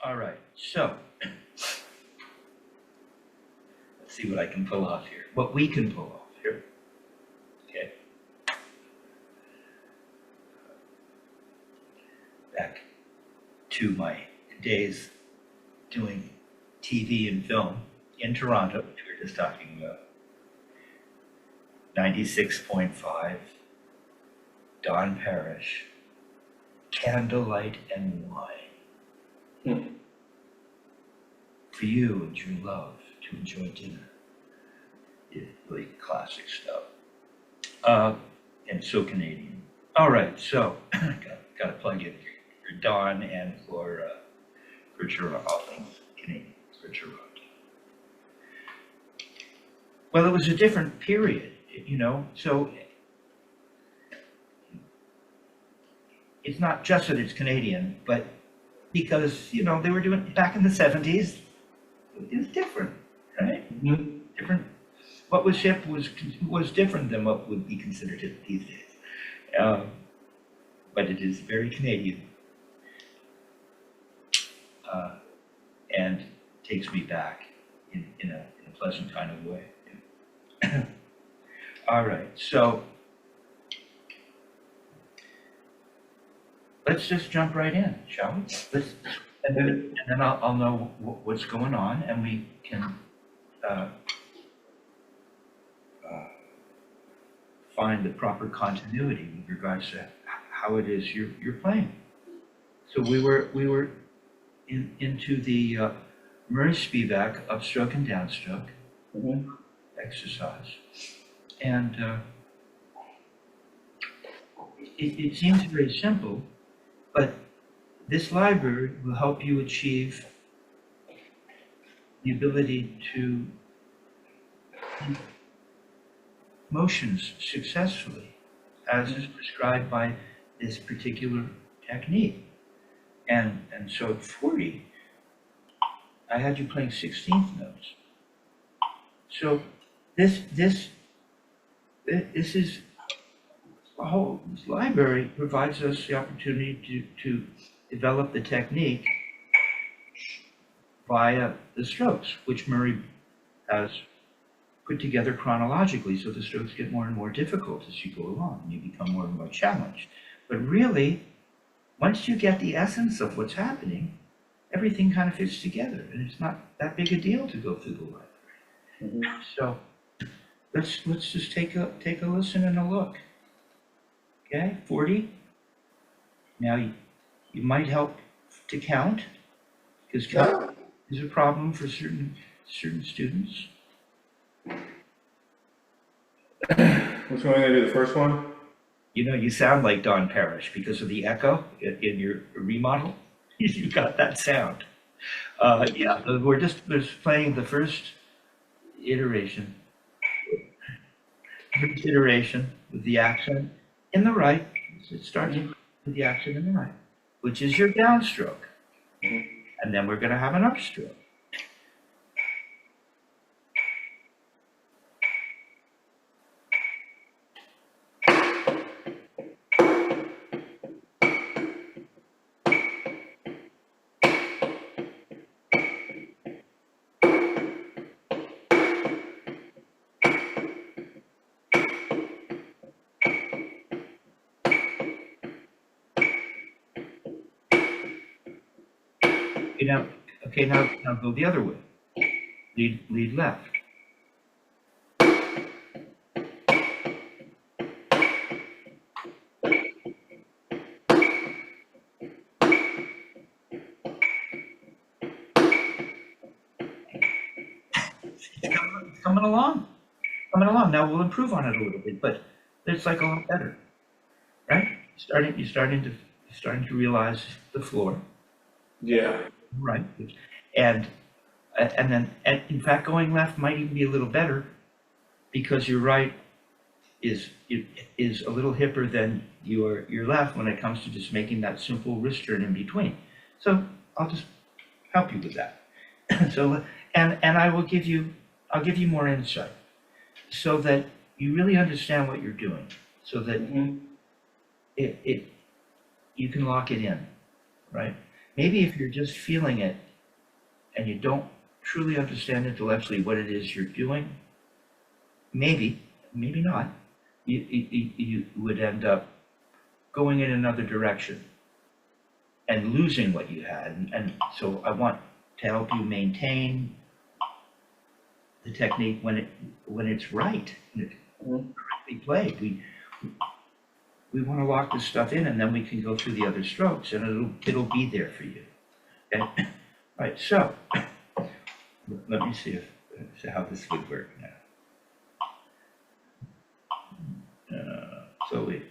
All right, so let's see what I can pull off here, what we can pull off here. Okay. Back to my days doing TV and film in Toronto, which we were just talking about. 96.5, Don Parrish, Candlelight and Wine. For you and your love to enjoy dinner. It's really classic stuff. And so Canadian. All right, so got to plug in for Don and for Toronto, Canadian, for Toronto. Well, it was a different period, you know, so it's not just that it's Canadian, but because, you know, they were doing back in the 70s, it was different, right? Mm-hmm. Different. What was hip was different than what would be considered hip these days. But it is very Canadian. And takes me back in a pleasant kind of way. All right, so let's just jump right in, shall we? And then I'll know what's going on, and we can find the proper continuity with regards to how it is you're playing. So we were into the Murray Spivack upstroke and downstroke exercise, and it seems very simple, but this library will help you achieve the ability to motions successfully, as is prescribed by this particular technique. And so at 40, I had you playing 16th notes. So this is this library provides us the opportunity to develop the technique via the strokes, which Murray has put together chronologically, so the strokes get more and more difficult as you go along, and you become more and more challenged. But really, once you get the essence of what's happening, everything kind of fits together, and it's not that big a deal to go through the library. So let's just take a listen and a look. Okay, 40. Now you might help to count, because count is a problem for certain students. Which one are you gonna do, the first one? You know, you sound like Don Parrish because of the echo in your remodel. You got that sound. Yeah, we're just playing the first iteration. With the accent in the right. It starts with the accent in the right, which is your downstroke. And then we're going to have an upstroke. Now go the other way. Lead left. It's coming along. Now we'll improve on it a little bit, but it's like a lot better, right? You're starting to realize the floor. Yeah. Right. And then in fact, going left might even be a little better, because your right is a little hipper than your left when it comes to just making that simple wrist turn in between. So I'll just help you with that. So and I'll give you more insight, so that you really understand what you're doing, so that you can lock it in, right? maybe if you're just feeling it and you don't truly understand intellectually what it is you're doing, maybe not, you would end up going in another direction and losing what you had. And so I want to help you maintain the technique when it's right, when it's correctly played. We want to lock this stuff in, and then we can go through the other strokes, and it'll be there for you. Okay? All right. So let me see how this would work now. So we.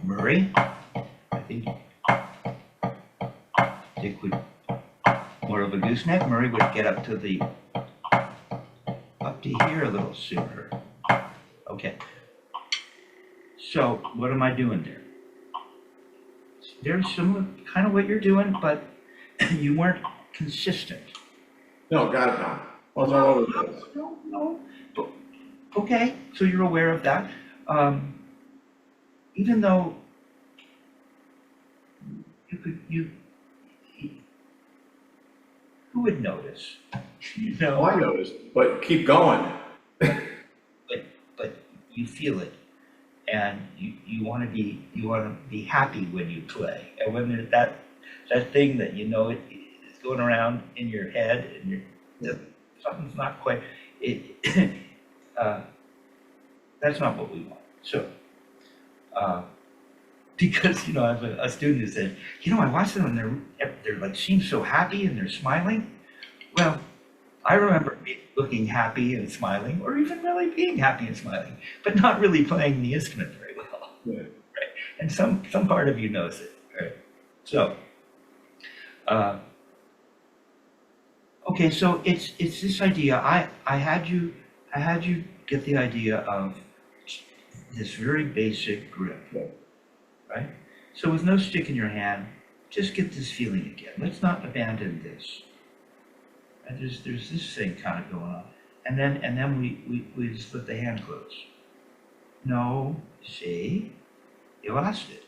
Murray, I think Dick would more of a gooseneck. Murray would get up to here a little sooner. Okay. So what am I doing there? It's very similar, kind of what you're doing, but you weren't consistent. No, got it now. I was all over the place. No. But, okay, so you're aware of that. Even though who would notice? You know? Oh, I noticed, but keep going. but you feel it, and you want to be happy when you play, and when there's that thing that you know is going around in your head, and something's not quite that's not what we want. So because I have a student who said, I watch them and they're like seem so happy and they're smiling. Well, I remember looking happy and smiling, or even really being happy and smiling, but not really playing the instrument very well. Yeah. Right? And some part of you knows it. Right? So, okay, so it's this idea. I had you get the idea of this very basic grip, right? So with no stick in your hand, just get this feeling again. Let's not abandon this. And there's this thing kind of going on, and then we just let the hand close. No, see, you lost it.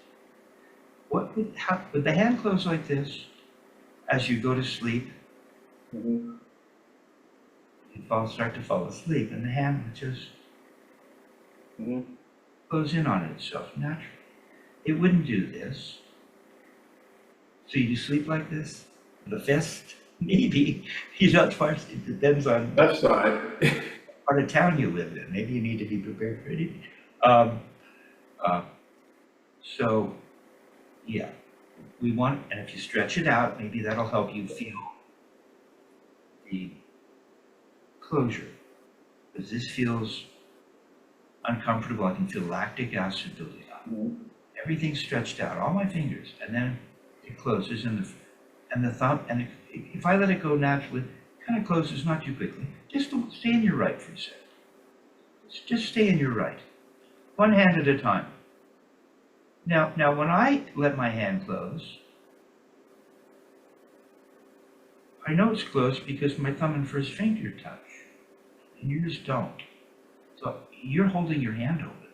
What would the hand close like this as you go to sleep? Mm-hmm. You start to fall asleep, and the hand would just close in on itself naturally. It wouldn't do this. So you sleep like this? The fist? Maybe. It depends on Left side. what part of town you live in. Maybe you need to be prepared for anything. So, yeah. We want, and if you stretch it out, maybe that'll help you feel the closure. Because this feels uncomfortable. I can feel lactic acid building up. Mm-hmm. Everything's stretched out, all my fingers, and then it closes, and the thumb, and if I let it go naturally, it kind of closes, not too quickly. Just stay in your right for a second. Just stay in your right, one hand at a time. Now when I let my hand close, I know it's closed because my thumb and first finger touch, and yours don't. So you're holding your hand open.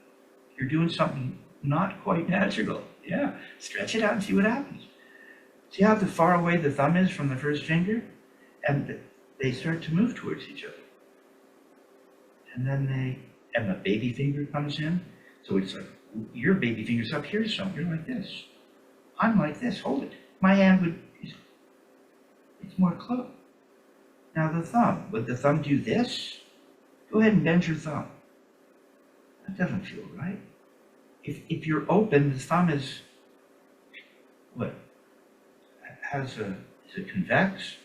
You're doing something not quite natural. Yeah, stretch it out and see what happens. See how far away the thumb is from the first finger? And they start to move towards each other. And then the baby finger comes in. So it's like, your baby finger's up here, so you're like this. I'm like this, hold it. My hand it's more close. Now the thumb, would the thumb do this? Go ahead and bend your thumb. That doesn't feel right. If you're open, the thumb is, what? Is it convex?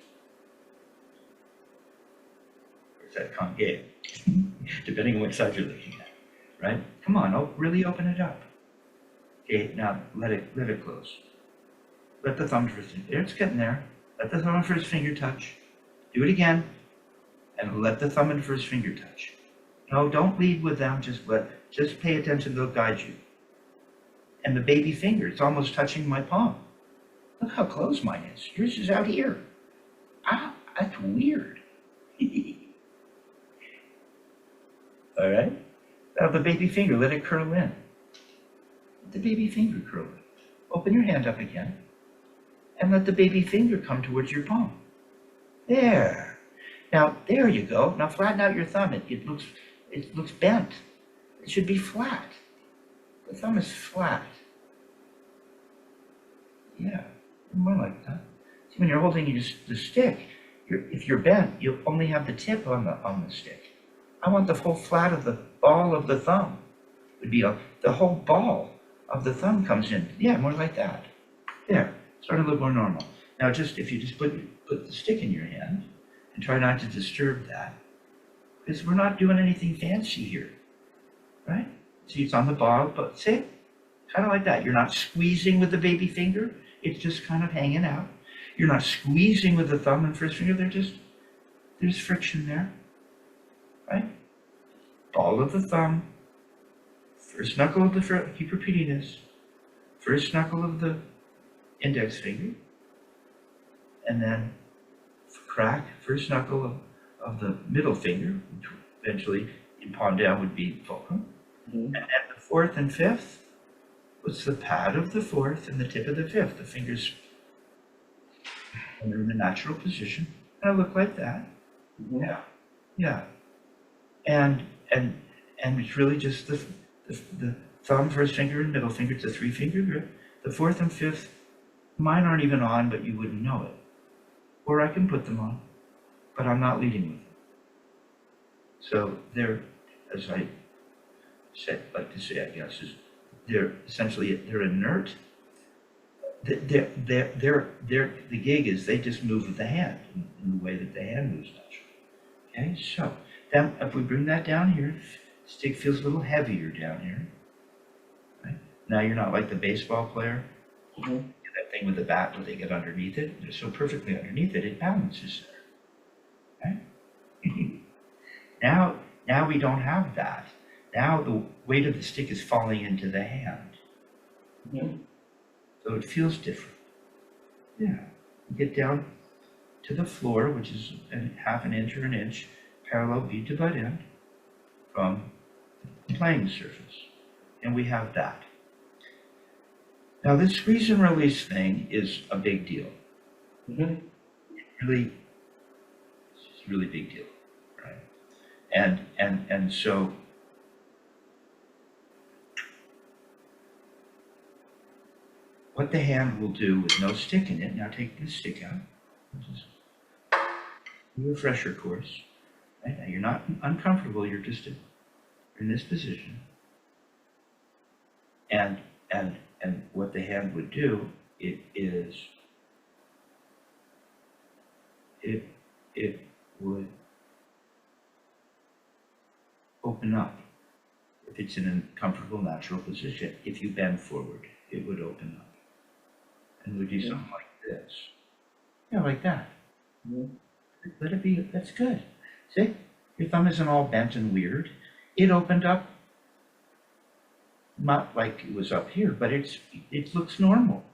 Or is that concave? Depending on which side you're looking at, right? Come on, really open it up. Okay, now let it close. Let the thumb first, there it's getting there. Let the thumb and first finger touch. Do it again, and let the thumb and first finger touch. No, don't lead with them, just pay attention, they'll guide you. and the baby finger, it's almost touching my palm. Look how close mine is. Yours is out here. Ah, that's weird. All right? Now the baby finger, let it curl in. Let the baby finger curl in. Open your hand up again, and let the baby finger come towards your palm. There. Now, there you go. Now flatten out your thumb. It looks bent. It should be flat. The thumb is flat. Yeah, more like that. See, when you're holding the stick, if you're bent, you'll only have the tip on the stick. I want the whole flat of the ball of the thumb. Would be the whole ball of the thumb comes in. Yeah, more like that. There, starting to look more normal. Now, if you just put the stick in your hand and try not to disturb that, because we're not doing anything fancy here, right? See, it's on the ball, but see, kind of like that. You're not squeezing with the baby finger. It's just kind of hanging out. You're not squeezing with the thumb and first finger. There's friction there, right? Ball of the thumb, first knuckle of the, keep repeating this, first knuckle of the index finger, and then crack, first knuckle of the middle finger, which eventually in palm down would be fulcrum. And then the fourth and fifth, what's the pad of the fourth and the tip of the fifth? The fingers are in the natural position. And it'll look like that. Yeah, yeah. And it's really just the thumb, first finger, and middle finger. It's a 3-finger grip. The fourth and fifth, mine aren't even on, but you wouldn't know it. Or I can put them on, but I'm not leading with them. So they're, as I like to say, I guess, is they're essentially, they're inert. The gig is they just move with the hand in the way that the hand moves naturally. Okay, so then if we bring that down here, the stick feels a little heavier down here. Right? Now you're not like the baseball player, that thing with the bat where they get underneath it. They're so perfectly underneath it, it balances there. Okay? Now we don't have that. Now the weight of the stick is falling into the hand. So it feels different. Yeah. You get down to the floor, which is half an inch or an inch, parallel bead to butt end from the playing surface. And we have that. Now this squeeze and release thing is a big deal. It's a really big deal, right? And so what the hand will do with no stick in it, now take the stick out, just do a refresher course. Right? Now you're not uncomfortable, you're just in this position. And what the hand would do, it would open up. If it's in a comfortable, natural position, if you bend forward, it would open up. And would do something like this. Yeah, like that. Let it be, that's good. See, your thumb isn't all bent and weird. It opened up, not like it was up here, but it looks normal.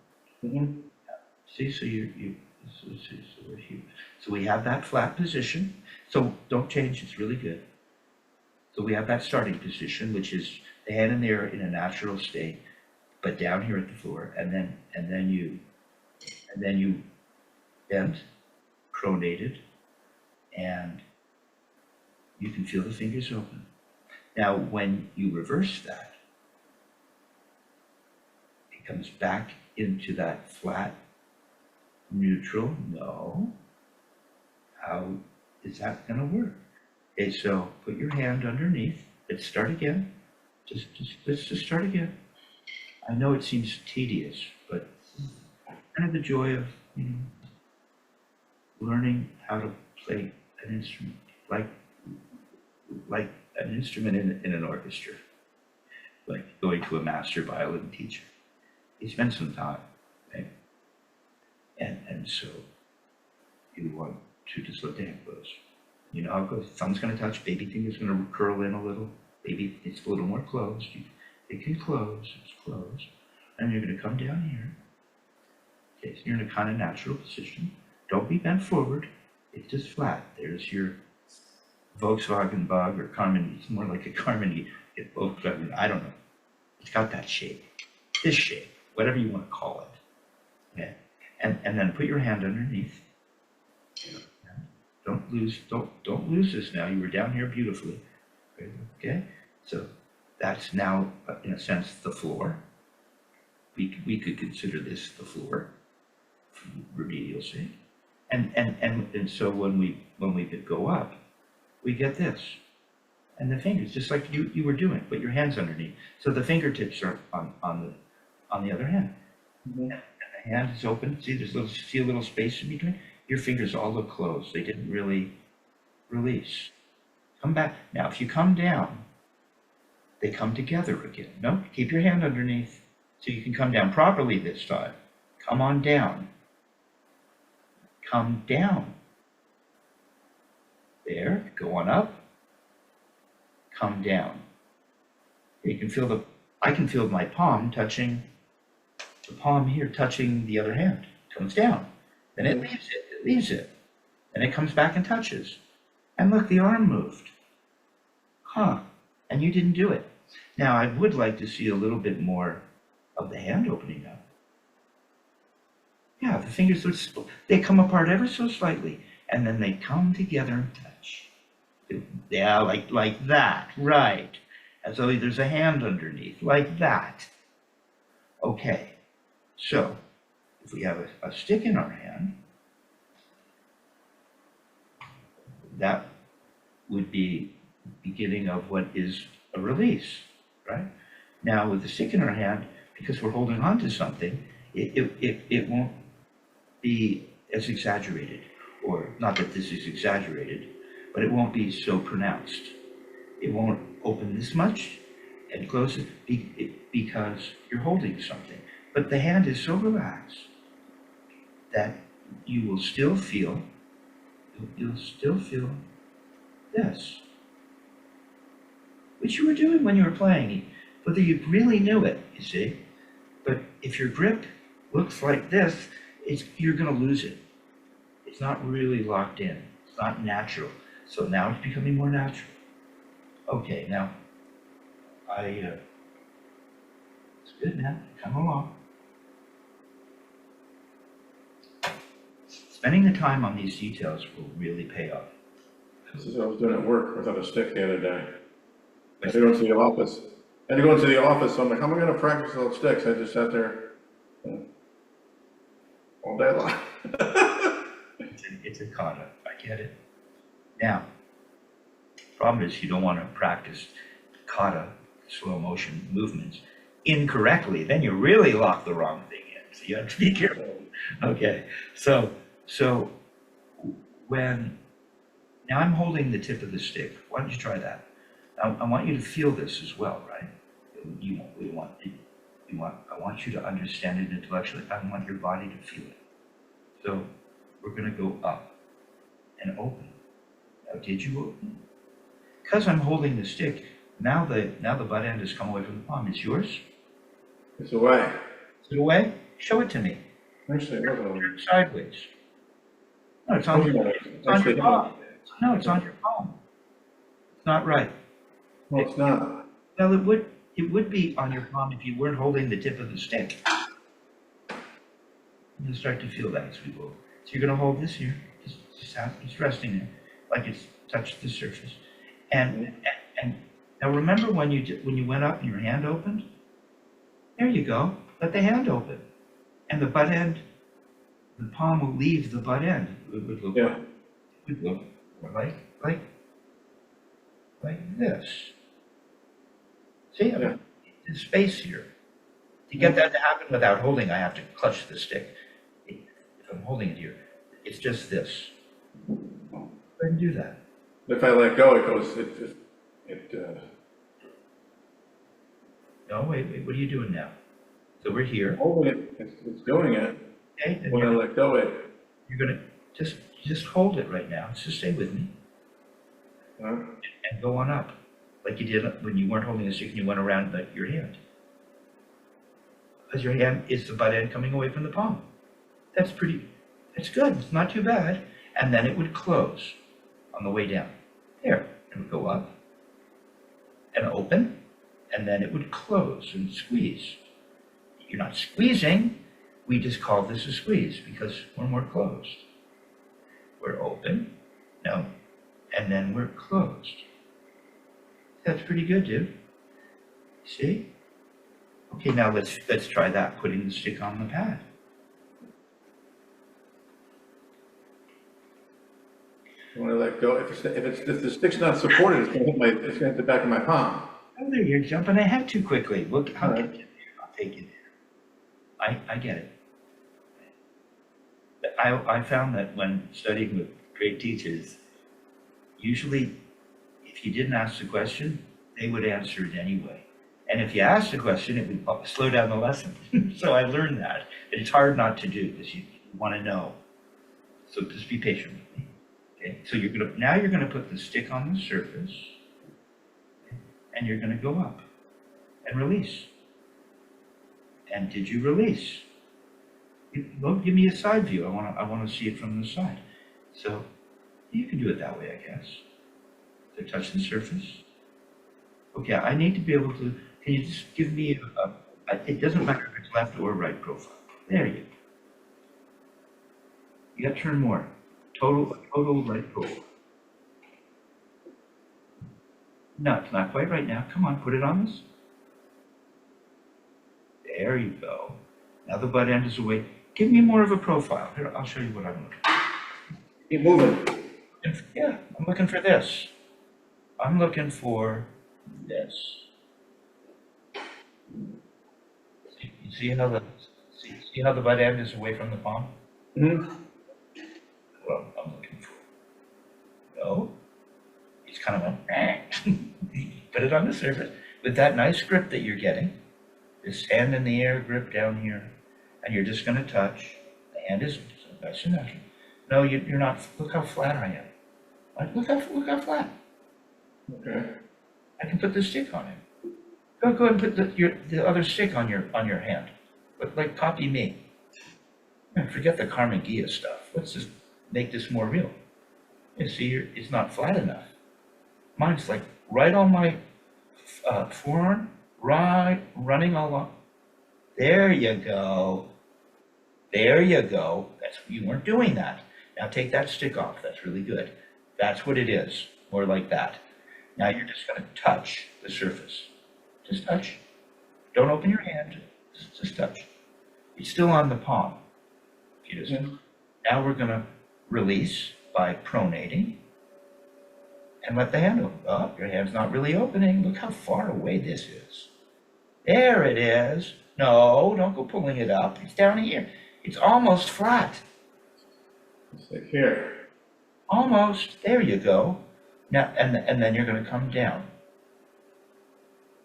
See, so we're here. So we have that flat position. So don't change, it's really good. So we have that starting position, which is the hand in there in a natural state, but down here at the floor, and then you bent, pronated, and you can feel the fingers open. Now, when you reverse that, it comes back into that flat, neutral. No. How is that going to work? Okay, so put your hand underneath. Let's start again. Let's just start again. I know it seems tedious, but kind of the joy of learning how to play an instrument, like an instrument in an orchestra, like going to a master violin teacher. He spends some time, right? And so you want to just let the hand close. You know how it goes. Thumb's going to touch, baby finger's going to curl in a little. Baby, it's a little more closed. It can close, it's closed. and you're going to come down here. Okay, so you're in a kind of natural position. Don't be bent forward. It's just flat. There's your Volkswagen Bug or Carmen. It's more like a Carmen. Volkswagen. I don't know. It's got that shape. This shape, whatever you want to call it. Okay, and then put your hand underneath. Don't lose this now. You were down here beautifully. Okay, so that's now, in a sense, the floor. We could consider this the floor, from remedial sake. And so when we go up, we get this. And the fingers, just like you were doing, put your hands underneath. So the fingertips are on the other hand. Mhm. And the hand is open. See a little space in between? Your fingers all look closed. They didn't really release. Come back. Now, if you come down, they come together again. No, keep your hand underneath so you can come down properly this time. Come on down. Come down. There, go on up. Come down. You can feel I can feel my palm touching, the palm here touching the other hand. Comes down. Then it leaves it. And it comes back and touches. And look, the arm moved. Huh. And you didn't do it. Now, I would like to see a little bit more of the hand opening up. Yeah, the fingers, they come apart ever so slightly, and then they come together and touch. Yeah, like that, right. As though there's a hand underneath, like that. Okay, so if we have a stick in our hand, that would be beginning of what is a release, right? Now with the stick in our hand, because we're holding on to something, it won't be as exaggerated, or not that this is exaggerated, but it won't be so pronounced. It won't open this much and close it because you're holding something. But the hand is so relaxed that you will still feel, you'll still feel this, which you were doing when you were playing, whether you really knew it, you see. But if your grip looks like this, you're going to lose it. It's not really locked in. It's not natural. So now it's becoming more natural. Okay, now, it's good, man. Come along. Spending the time on these details will really pay off. This is what I was doing at work without a stick the other day. I had to go into the office. I had to go into the office, so I'm like, how am I gonna practice without sticks? I just sat there all day long. It's a kata, I get it. Now, problem is you don't want to practice kata, slow motion movements, incorrectly. Then you really lock the wrong thing in. So you have to be careful. Okay, so now I'm holding the tip of the stick. Why don't you try that? I want you to feel this as well, right? I want you to understand it intellectually. I want your body to feel it. So we're going to go up and open. Now, did you open? Because I'm holding the stick, now the butt end has come away from the palm. It's yours? It's away. Is it away? Show it to me. Actually, it wasn't away. Sideways. No, it's on your palm. No, it's on your palm. It's not right. No, it's not. Well, it would be on your palm if you weren't holding the tip of the stick. You'll start to feel that as we go. So you're going to hold this here, just resting there, like it's touched the surface. And now remember when you went up and your hand opened? There you go. Let the hand open, and the butt end, the palm will leave the butt end. It would look more like this. See, Yeah. there's space here. To get that to happen without holding, I have to clutch the stick. If I'm holding it here, it's just this. Go ahead and do that. If I let go, it goes, No, wait, what are you doing now? So we're here. holding it, it's doing it. Okay, and When I let go, you're gonna just hold it right now. Just stay with me uh, and go on up, like you did when you weren't holding the stick and you went around your hand. because your hand is the butt end coming away from the palm. That's good. It's not too bad. And then it would close on the way down. There, it would go up and open, and then it would close and squeeze. You're not squeezing. We just call this a squeeze because when we're closed, we're open, no, and then we're closed. That's pretty good, dude. See? Okay, now let's try that, putting the stick on the pad. When I let go, if the stick's not supported, it's gonna hit the back of my palm. Oh, there, you're jumping ahead too quickly. Look, I'll All get right. you there. I'll take you there. I get it. I found that when studying with great teachers, usually if you didn't ask the question, they would answer it anyway. And if you asked the question, it would slow down the lesson. So I learned that. It's hard not to do because you want to know. So just be patient with me. Okay, so now you're gonna put the stick on the surface, and you're gonna go up and release. And did you release? Well, give me a side view. I wanna see it from the side. So you can do it that way, I guess. To touch the surface. Okay, I need to be able to. Can you just give me it doesn't matter if it's left or right profile. There you go. You got to turn more. Total right profile. No, it's not quite right now. Come on, put it on this. There you go. Now the butt end is away. Give me more of a profile. Here, I'll show you what I'm looking for. Keep moving. Yeah, I'm looking for this. I'm looking for this. See how the butt end is away from the palm? Mm-hmm. Well, I'm looking for. No, he's kind of went. Put it on the surface with that nice grip that you're getting. This hand in the air grip down here, and you're just going to touch. The hand is nice and natural. No, you're not. Look how flat I am. Like, look how flat. Okay. I can put the stick on it. Go ahead and put the other stick on your hand. But like copy me. Man, forget the Carmen Gia stuff. Let's just make this more real. You see, it's not flat enough. Mine's like right on my forearm, right, running along. There you go. There you go. You weren't doing that. Now take that stick off. That's really good. That's what it is. More like that. Now you're just going to touch the surface. Just touch. Don't open your hand. Just touch. It's still on the palm. If you just, Now we're going to release by pronating and let the hand open. Oh, your hand's not really opening. Look how far away this is. There it is. No, don't go pulling it up. It's down here. It's almost flat. Stick here. Almost. There you go. Now, and then you're going to come down.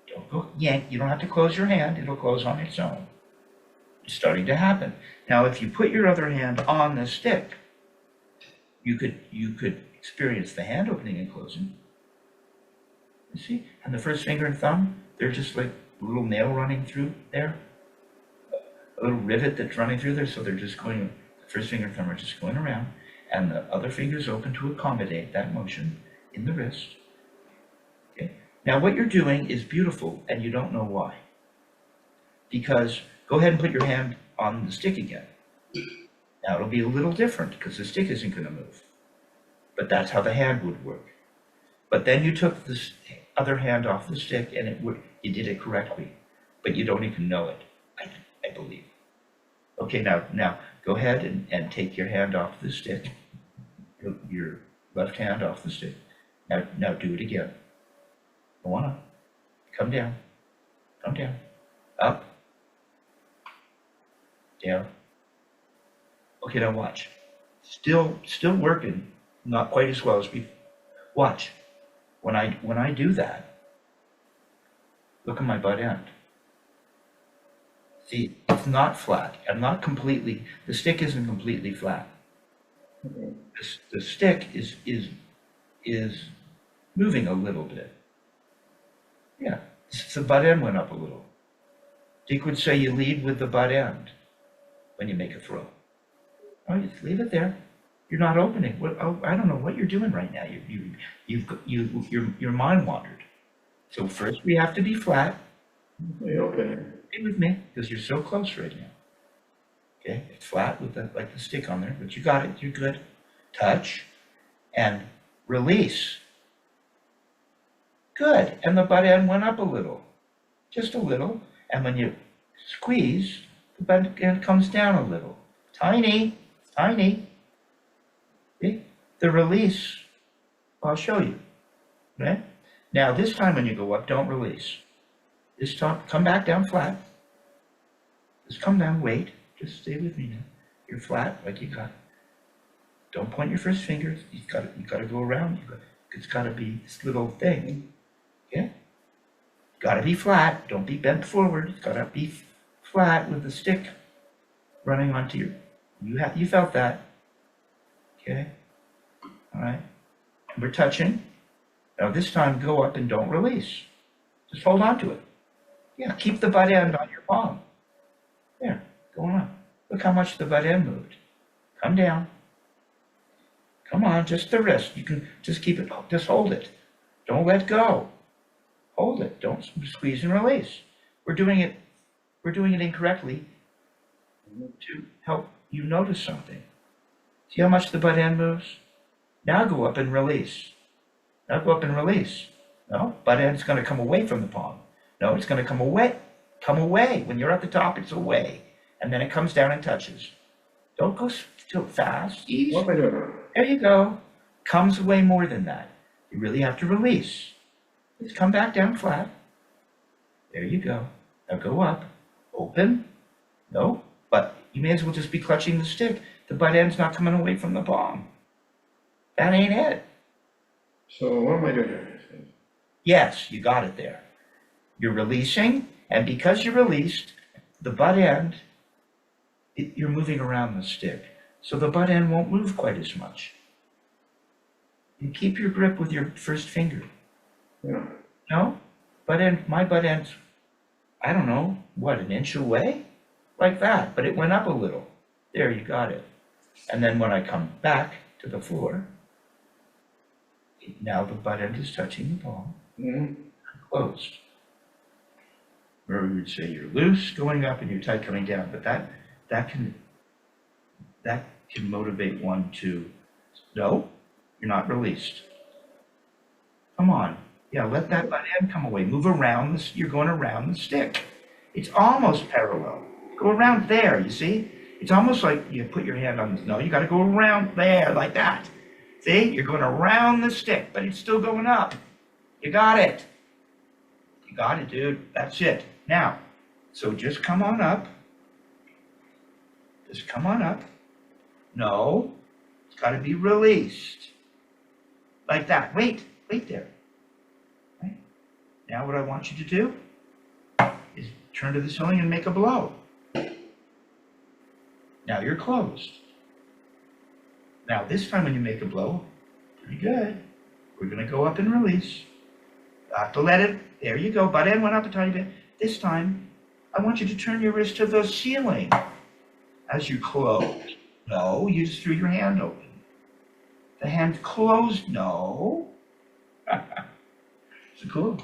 Don't go yank. You don't have to close your hand. It'll close on its own. It's starting to happen. Now, if you put your other hand on the stick, you could experience the hand opening and closing. You see? And the first finger and thumb, they're just like a little nail running through there. A little rivet that's running through there. So they're just going, the first finger and thumb are just going around. And the other finger's open to accommodate that motion in the wrist. Okay. Now what you're doing is beautiful and you don't know why. Because go ahead and put your hand on the stick again. Now it'll be a little different because the stick isn't going to move. But that's how the hand would work. But then you took the other hand off the stick and you did it correctly. But you don't even know it, I believe. Okay, now go ahead and take your hand off the stick. Your left hand off the stick. Now do it again. Go on up. Come down. Come down. Up. Down. Okay, now watch. Still working. Not quite as well as before. Watch. When I do that, look at my butt end. See, it's not flat. I'm not completely. The stick isn't completely flat. Okay. The stick is moving a little bit. Yeah, the butt end went up a little. Dick would say you lead with the butt end when you make a throw. Oh, you just leave it there. You're not opening. What? Oh, I don't know what you're doing right now. Your mind wandered. So first we have to be flat. Okay. Stay with me because you're so close right now. Okay, it's flat with the like the stick on there, but you got it. You're good. Touch and release. Good. And the butt end went up a little, just a little. And when you squeeze, the butt end comes down a little. Tiny, tiny. See? The release, I'll show you. Okay? Now this time when you go up, don't release. This time, come back down flat. Just come down, wait. Just stay with me now. You're flat, like you got. Don't point your first finger. You got to go around. It's got to be this little thing. Okay? Got to be flat. Don't be bent forward. It's got to be flat with the stick running onto your. You felt that. Okay? All right. And we're touching. Now this time, go up and don't release. Just hold on to it. Yeah, keep the butt end on your palm. There, going up. Look how much the butt end moved. Come down. Come on, just the wrist. You can just keep it, just hold it. Don't let go. Hold it. Don't squeeze and release. We're doing it incorrectly to help you notice something. See how much the butt end moves? Now go up and release. Now go up and release. No, butt end's going to come away from the palm. No, it's going to come away. Come away. When you're at the top, it's away. And then it comes down and touches. Don't go too fast. Easy. What am I doing? There you go. Comes away more than that. You really have to release. Just come back down flat. There you go. Now go up. Open. No, but you may as well just be clutching the stick. The butt end's not coming away from the palm. That ain't it. So what am I doing here? Yes, you got it there. You're releasing, and because you released, the butt end, you're moving around the stick. So the butt end won't move quite as much. You keep your grip with your first finger. Yeah. No? My butt end's, I don't know, what, an inch away? Like that, but it went up a little. There, you got it. And then when I come back to the floor, now the butt end is touching the palm. Mm-hmm. Closed. Where we would say you're loose going up and you're tight coming down, but that can motivate one to, no, you're not released. Come on. Yeah, let that butt end come away. Move around this, you're going around the stick. It's almost parallel. Go around there, you see? It's almost like you put your hand on this. No, you got to go around there like that. See? You're going around the stick, but it's still going up. You got it. You got it, dude. That's it. Now, so just come on up. Just come on up. No, it's got to be released. Like that. Wait there. Right? Now what I want you to do is turn to the ceiling and make a blow. Now you're closed. Now this time when you make a blow, pretty good. We're going to go up and release. Have to let it, there you go. Butt end went up a tiny bit. This time, I want you to turn your wrist to the ceiling as you close. No, you just threw your hand open. The hand closed, no. So cool.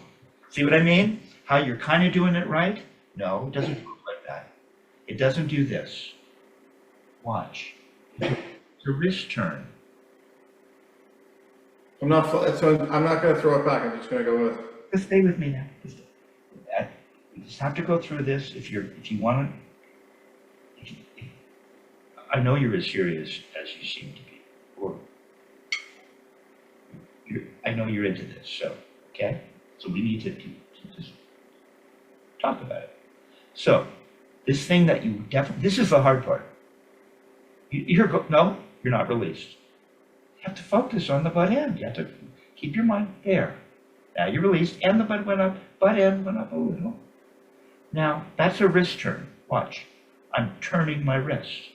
See what I mean? How you're kind of doing it right? No, it doesn't look like that. It doesn't do this. Watch. It's a wrist turn. I'm not going to throw it back. I'm just going to go with. Just stay with me now. You just have to go through this if you want to. I know you're as serious as you seem to be, or I know you're into this. So okay, so we need to just talk about it. So this thing that you definitely, this is the hard part. No, you're not released. You have to focus on the butt end. You have to keep your mind there. Now you're released, and the butt end went up a little. Now that's a wrist turn. Watch. I'm turning my wrist.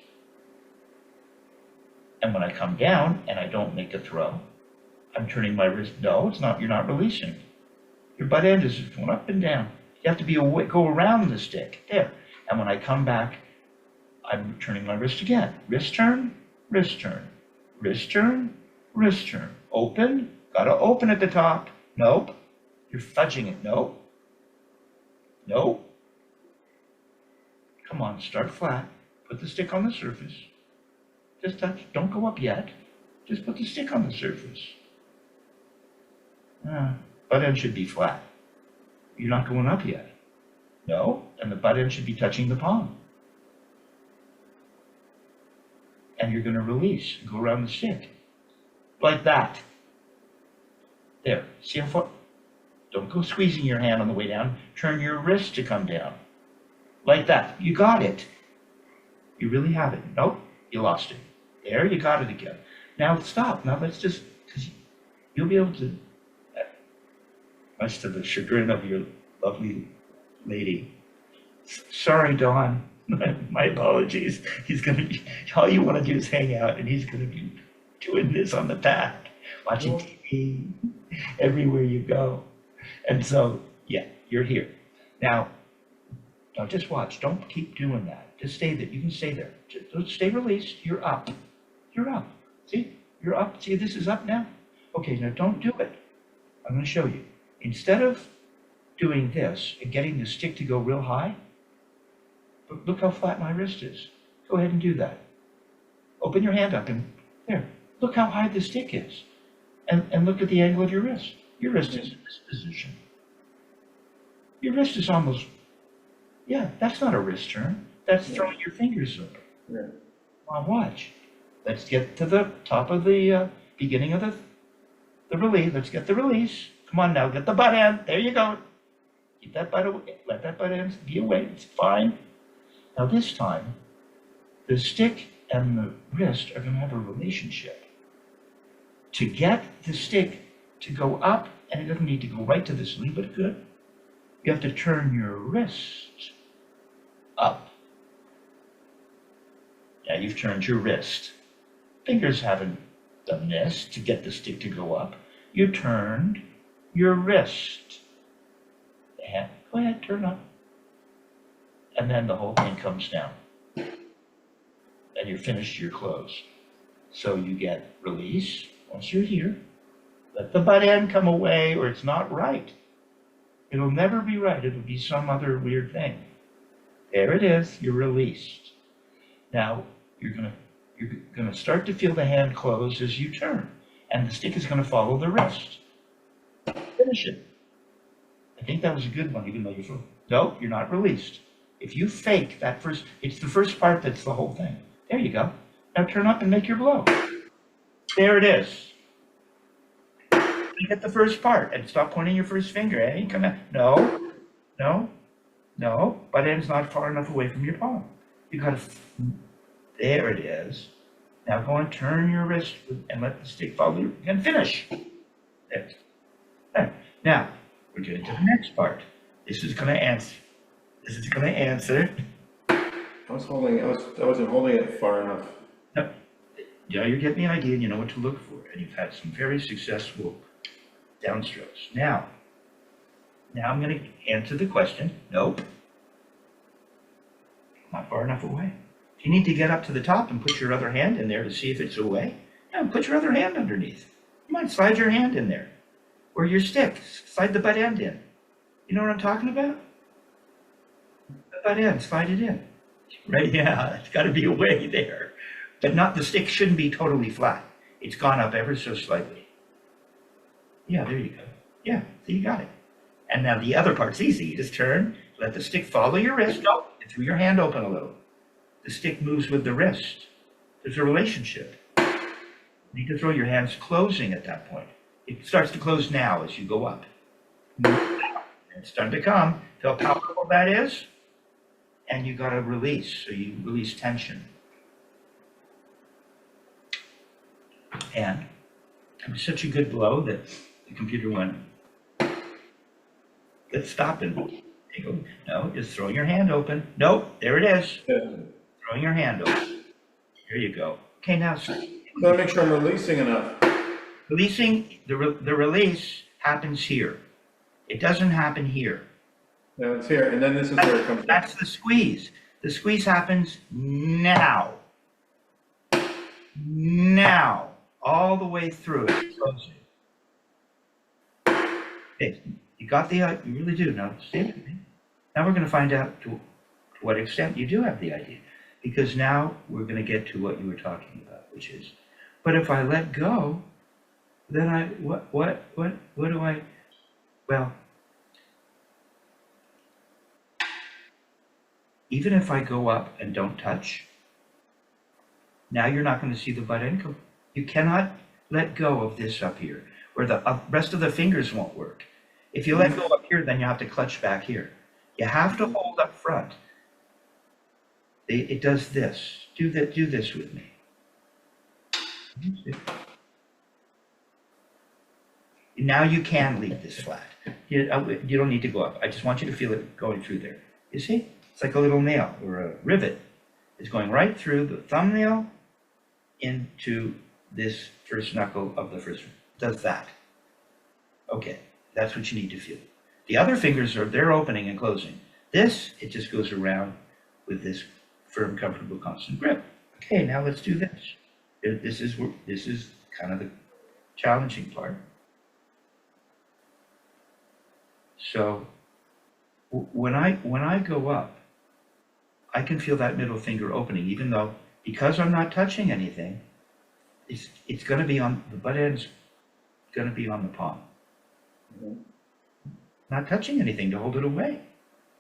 And when I come down and I don't make a throw, I'm turning my wrist. No, it's not. You're not releasing. Your butt end is just going up and down. You have to be away, go around the stick. There. And when I come back, I'm turning my wrist again. Wrist turn, wrist turn, wrist turn, wrist turn. Open. Gotta open at the top. Nope. You're fudging it. Nope. Nope. Come on, start flat. Put the stick on the surface. Just touch. Don't go up yet. Just put the stick on the surface. Butt end should be flat. You're not going up yet. No, and the butt end should be touching the palm. And you're going to release and go around the stick. Like that. There. See how far? Don't go squeezing your hand on the way down. Turn your wrist to come down. Like that. You got it. You really have it. Nope, you lost it. There, you got it again. Now stop. Now let's just, because you'll be able to, much to the chagrin of your lovely lady. Sorry, Don. My apologies. He's going to be, all you want to do is hang out, and he's going to be doing this on the back, watching TV everywhere you go. And so, yeah, you're here. Now just watch. Don't keep doing that. Just stay there. You can stay there. Just stay released. You're up. You're up. See? You're up. See, this is up now? Okay, now don't do it. I'm going to show you. Instead of doing this and getting the stick to go real high, look how flat my wrist is. Go ahead and do that. Open your hand up and there. Look how high the stick is. And look at the angle of your wrist. Your wrist is in this position. Your wrist is almost, yeah, that's not a wrist turn. That's throwing your fingers up. Yeah. Now watch. Let's get to the top of the beginning of the release. Let's get the release. Come on now, get the butt end. There you go. Keep that butt away. Let that butt end be away. It's fine. Now this time, the stick and the wrist are going to have a relationship. To get the stick to go up, and it doesn't need to go right to the sleeve, but good, you have to turn your wrist up. Now you've turned your wrist. Fingers haven't done this to get the stick to go up. You turned your wrist. And go ahead, turn up. And then the whole thing comes down. And you're finished your close. So you get release. Once you're here, let the butt end come away or it's not right. It'll never be right. It'll be some other weird thing. There it is. You're released. Now you're gonna start to feel the hand close as you turn, and the stick is gonna follow the wrist. Finish it. I think that was a good one, even though you're no, you're not released. If you fake that first, it's the first part that's the whole thing. There you go. Now turn up and make your blow. There it is. You get the first part and stop pointing your first finger. Eh? Come on. No, no, no. Butt end's not far enough away from your palm. You gotta, there it is. Now go and turn your wrist and let the stick follow you and finish. There. There. Now, we're getting to the next part. This is gonna answer. This is gonna answer. I wasn't holding it far enough. No. Yeah, you're getting the idea and you know what to look for. And you've had some very successful downstrokes. Now I'm going to answer the question. Nope. Not far enough away. If you need to get up to the top and put your other hand in there to see if it's away, yeah, put your other hand underneath. You might slide your hand in there. Or your stick. Slide the butt end in. You know what I'm talking about? The butt end, slide it in. Right, yeah, it's got to be away there. But not, the stick shouldn't be totally flat. It's gone up ever so slightly. Yeah, there you go. Yeah, so you got it. And now the other part's easy. You just turn, let the stick follow your wrist. Oh, and throw your hand open a little. The stick moves with the wrist. There's a relationship. You need to throw your hands closing at that point. It starts to close now as you go up. And it's starting to come. Feel how powerful that is? And you got to release, so you release tension. And it was such a good blow that the computer went, let's stop and take a, no, just throwing your hand open. Nope, there it is. Throwing your hand open. Here you go. Okay, now. Gotta make sure I'm releasing enough. Releasing, the release happens here. It doesn't happen here. Now it's here, and then this is where it comes. That's the squeeze. The squeeze happens now. Now, all the way through it. Closing. Okay, you got the, you really do. Now, stay with me. Now we're going to find out to what extent you do have the idea. Because now we're going to get to what you were talking about, which is, but if I let go, then what do I, well, even if I go up and don't touch, now you're not going to see the butt end go. You cannot let go of this up here, or the rest of the fingers won't work. If you let go up here, then you have to clutch back here. You have to hold up front. It does this. Do this with me. Now you can leave this flat. You don't need to go up. I just want you to feel it going through there. You see? It's like a little nail or a rivet. It's going right through the thumbnail into this first knuckle of the first one. Does that. Okay, that's what you need to feel. The other fingers they're opening and closing. This, it just goes around with this firm, comfortable, constant grip. Okay, now let's do this. This is kind of the challenging part. So when I go up, I can feel that middle finger opening, even though, because I'm not touching anything, it's going to be on, the butt end's going to be on the palm. Mm-hmm. Not touching anything to hold it away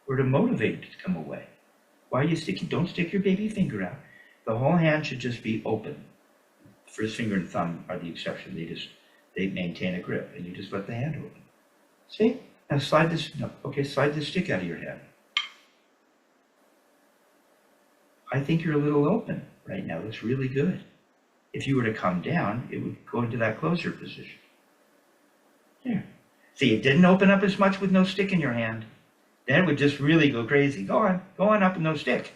or to motivate it to come away. Why are you sticking? Don't stick your baby finger out. The whole hand should just be open. First finger and thumb are the exception. They maintain a grip, and you just let the hand open. See? Now slide this, no, okay, slide this stick out of your hand. I think you're a little open right now. That's really good. If you were to come down, it would go into that closer position. There. See, it didn't open up as much with no stick in your hand. Then it would just really go crazy. Go on up with no stick.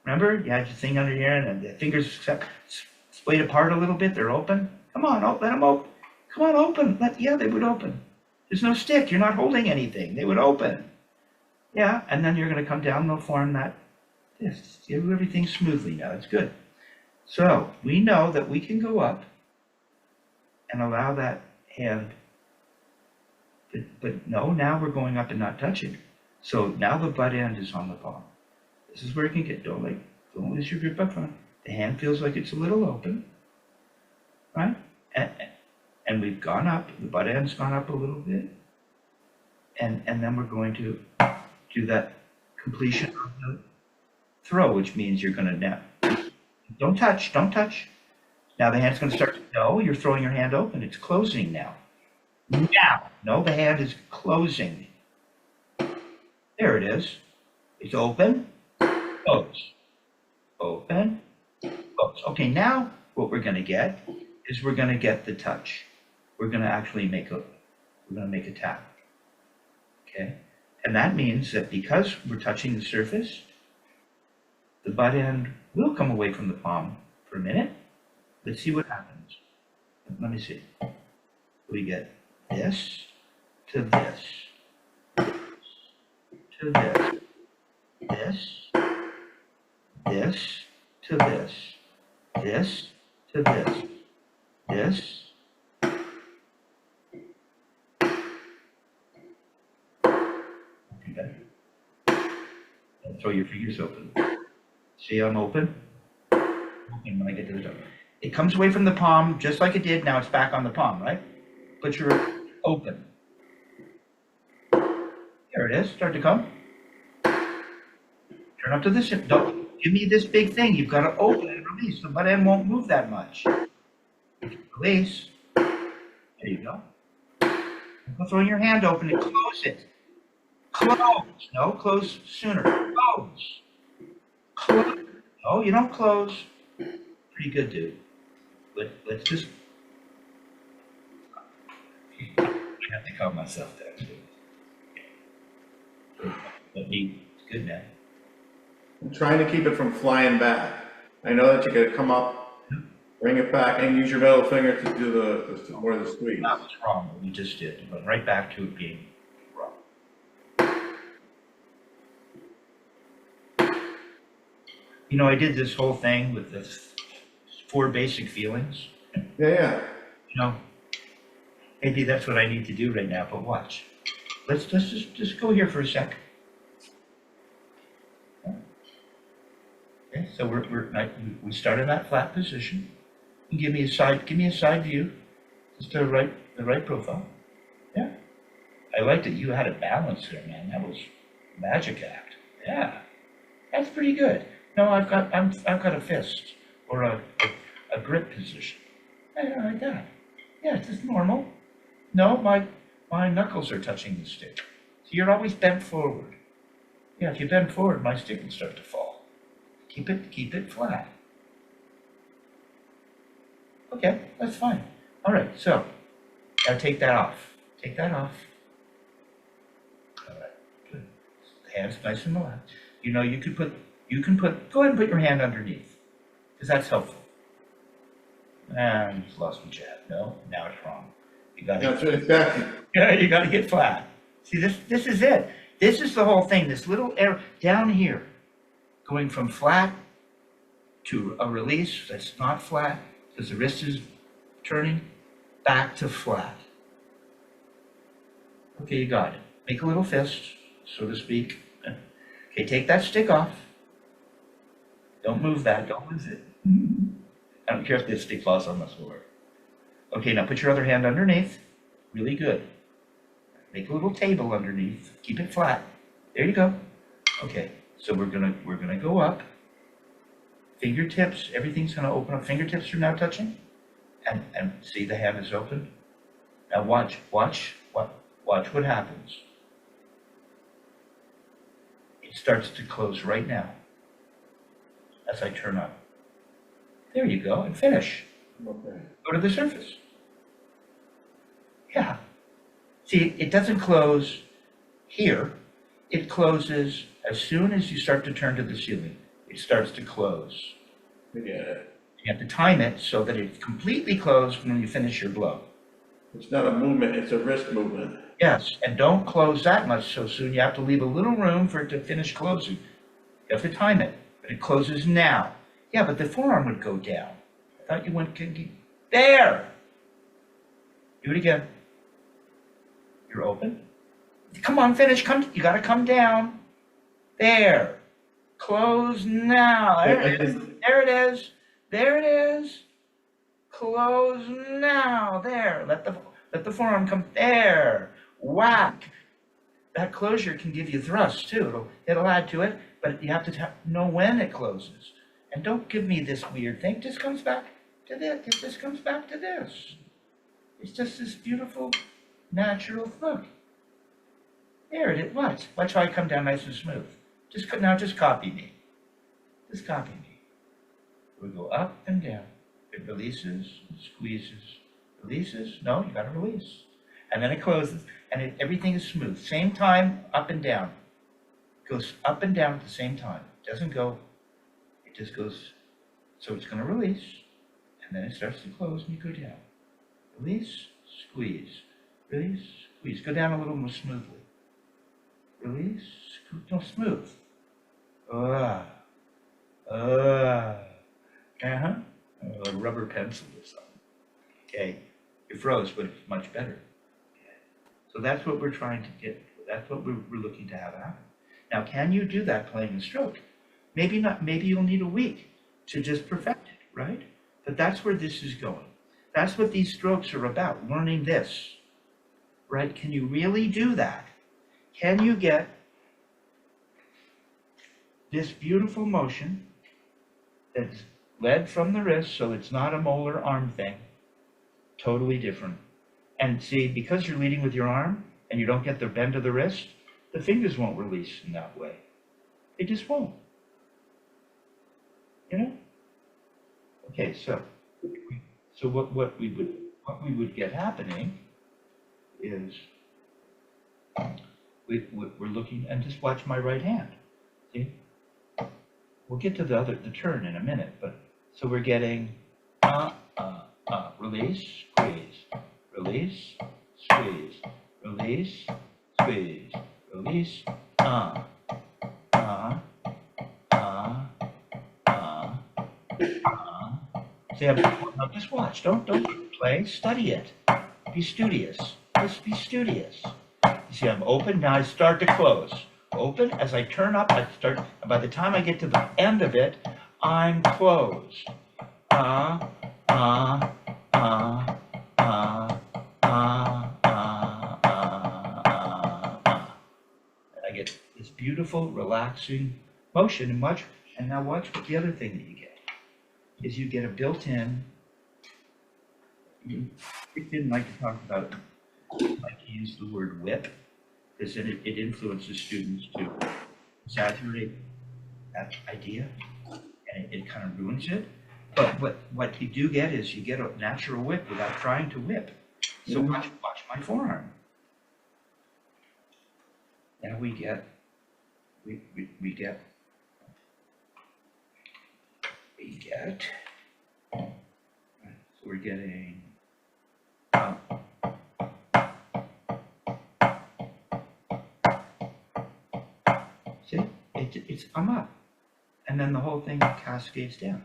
Remember, you had your thing under here and the fingers splayed apart a little bit. They're open. Come on, let them open. Come on, open. Yeah, they would open. There's no stick. You're not holding anything. They would open. Yeah, and then you're going to come down. They'll form that. Yes, do everything smoothly now. That's good. So we know that we can go up and allow that hand. But no, now we're going up and not touching. So now the butt end is on the palm. This is where you can get, don't lose your grip up front. The hand feels like it's a little open, right? And we've gone up, the butt end's gone up a little bit. And then we're going to do that completion of the throw, which means you're gonna now, don't touch. Now the hand's gonna start, no, you're throwing your hand open, it's closing now. No, the hand is closing. There it is. It's open, close, open, close. Okay, now what we're gonna get is we're gonna get the touch. We're gonna actually make a tap, okay? And that means that because we're touching the surface, the butt end will come away from the palm for a minute. Let's see what happens. Let me see. We get this to this, to this, this to this, this to this, this. Okay. And throw your fingers open. See, I'm open. Open when I get to the top. It comes away from the palm just like it did. Now it's back on the palm, right? But you're open. There it is. Start to come. Turn up to this. Don't give me this big thing. You've got to open and release. The butt end won't move that much. Release. There you go. Go throwing your hand open and close it. Close. No, close sooner. Close. Close. No, you don't close. Pretty good, dude. Let's just. I have to calm myself down too. It's good now. I'm trying to keep it from flying back. I know that you gotta come up, bring it back, and use your middle finger to do the more of the squeeze. That was wrong, what we just did. It went right back to it being wrong. You know, I did this whole thing with the 4 basic feelings. Yeah. You know, maybe that's what I need to do right now, but watch. Let's just go here for a sec. Okay, so we start in that flat position. You give me a side view, just the right profile. Yeah, I liked it. You had a balance there, man. That was a magic act. Yeah, that's pretty good. No, I've got a fist or a grip position. Yeah, like that. Yeah, it's just normal. No, my knuckles are touching the stick. So you're always bent forward. Yeah, if you bend forward, my stick will start to fall. Keep it flat. Okay, that's fine. All right, so now take that off. Take that off. All right, good. Hands nice and relaxed. You know, you can put, go ahead and put your hand underneath, because that's helpful. And lost my jab. No, now it's wrong. You got That's right, exactly. Yeah, you got to get flat. See, this is it. This is the whole thing. This little arrow down here, going from flat to a release that's not flat, because the wrist is turning, back to flat. Okay, you got it. Make a little fist, so to speak. Okay, take that stick off. Don't move that. Don't lose it. I don't care if this stick falls on the floor. Okay, now put your other hand underneath. Really good. Make a little table underneath. Keep it flat. There you go. Okay, so we're gonna go up. Fingertips, everything's gonna open up. Fingertips are now touching. And see, the hand is open. Now watch what happens. It starts to close right now as I turn up. There you go, and finish. Okay. Go to the surface. Yeah. See, it doesn't close here. It closes as soon as you start to turn to the ceiling. It starts to close. Yeah. You have to time it so that it's completely closed when you finish your blow. It's not a movement, it's a wrist movement. Yes, and don't close that much so soon. You have to leave a little room for it to finish closing. You have to time it, but it closes now. Yeah, but the forearm would go down. I thought you went, there! Do it again. You're open. Come on, finish, you gotta come down. There. Close now. There it is. There it is. There it is. Close now. There. Let the forearm come. There. Whack. That closure can give you thrust too. It'll add to it, but you have to know when it closes. And don't give me this weird thing. It just comes back to this. It just comes back to this. It's just this beautiful, natural look. There it is. Watch how I come down nice and smooth. Just copy me. Just copy me. We go up and down. It releases, squeezes, releases. No, you gotta release. And then it closes, and everything is smooth. Same time, up and down. Goes up and down at the same time. Doesn't go, it just goes, so it's gonna release, and then it starts to close, and you go down. Release, squeeze, release, squeeze. Go down a little more smoothly. Release, no, smooth. A rubber pencil or something. Okay, you froze, but it's much better. Okay. So that's what we're trying to get. That's what we're looking to have happen. Now, can you do that playing the stroke? Maybe not. Maybe you'll need a week to just perfect it, right? But that's where this is going. That's what these strokes are about, learning this, right? Can you really do that? Can you get this beautiful motion that's led from the wrist, so it's not a molar arm thing, totally different. And see, because you're leading with your arm and you don't get the bend of the wrist, the fingers won't release in that way. They just won't. You know? Okay, so what we would get happening is we're looking, and just watch my right hand. See? We'll get to the turn in a minute, but so we're getting release, squeeze, release, squeeze, release, squeeze, release, See, now just watch. Don't play. Study it. Be studious. Just be studious. You see, I'm open. Now I start to close. Open. As I turn up, I start. And by the time I get to the end of it, I'm closed. I get this beautiful, relaxing motion and much. And now watch what the other thing that you get is you get a built-in. It didn't like to talk about it, like to use the word whip, because it influences students to exaggerate that idea, and it kind of ruins it. But what you do get is you get a natural whip without trying to whip. So watch my forearm. Now we get. So we're getting. See, it's I'm up, and then the whole thing cascades down.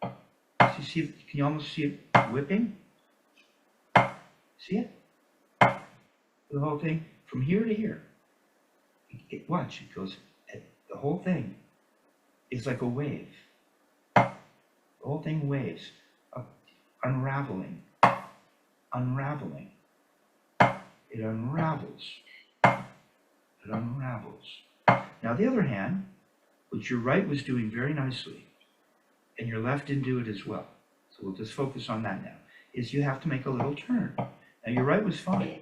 So you see, can you almost see it whipping? See it? The whole thing from here to here. Watch, it goes. The whole thing is like a wave. The whole thing waves, unraveling. It unravels. Now the other hand, which your right was doing very nicely, and your left didn't do it as well. So we'll just focus on that now, is you have to make a little turn. Now your right was fine,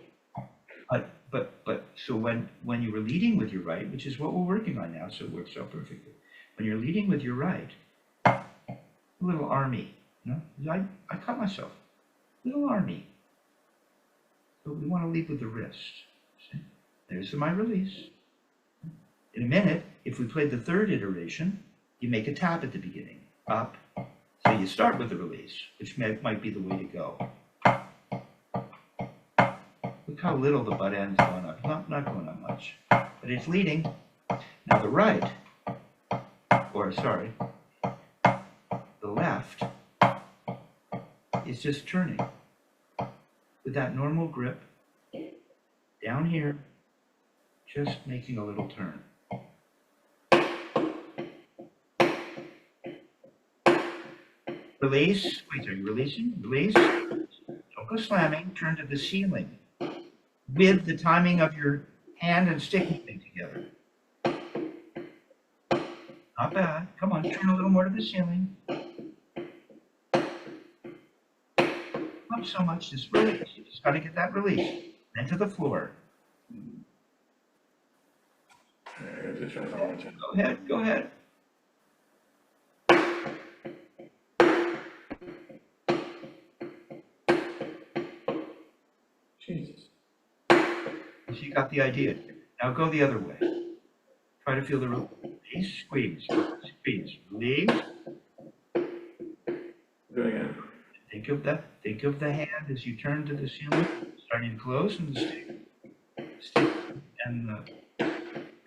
but so when you were leading with your right, which is what we're working on now, so it works out perfectly. When you're leading with your right, a little army, you know, I cut myself, little army. But we want to lead with the wrist. See? There's my release. In a minute, if we played the third iteration, you make a tap at the beginning, up. So you start with the release, which might be the way to go. Look how little the butt end's going up. Not going up much, but it's leading. Now the right, the left is just turning with that normal grip down here, just making a little turn. Release. Wait, are you releasing? Release. Don't go slamming. Turn to the ceiling with the timing of your hand and stick moving together. Not bad. Come on, turn a little more to the ceiling. Not so much, just release. You just got to get that release. Then to the floor. Go ahead. Jesus. So you got the idea. Now go the other way. Try to feel the release, squeeze, release. Do it again. Think of the hand as you turn to the ceiling, starting to close, and the stick and the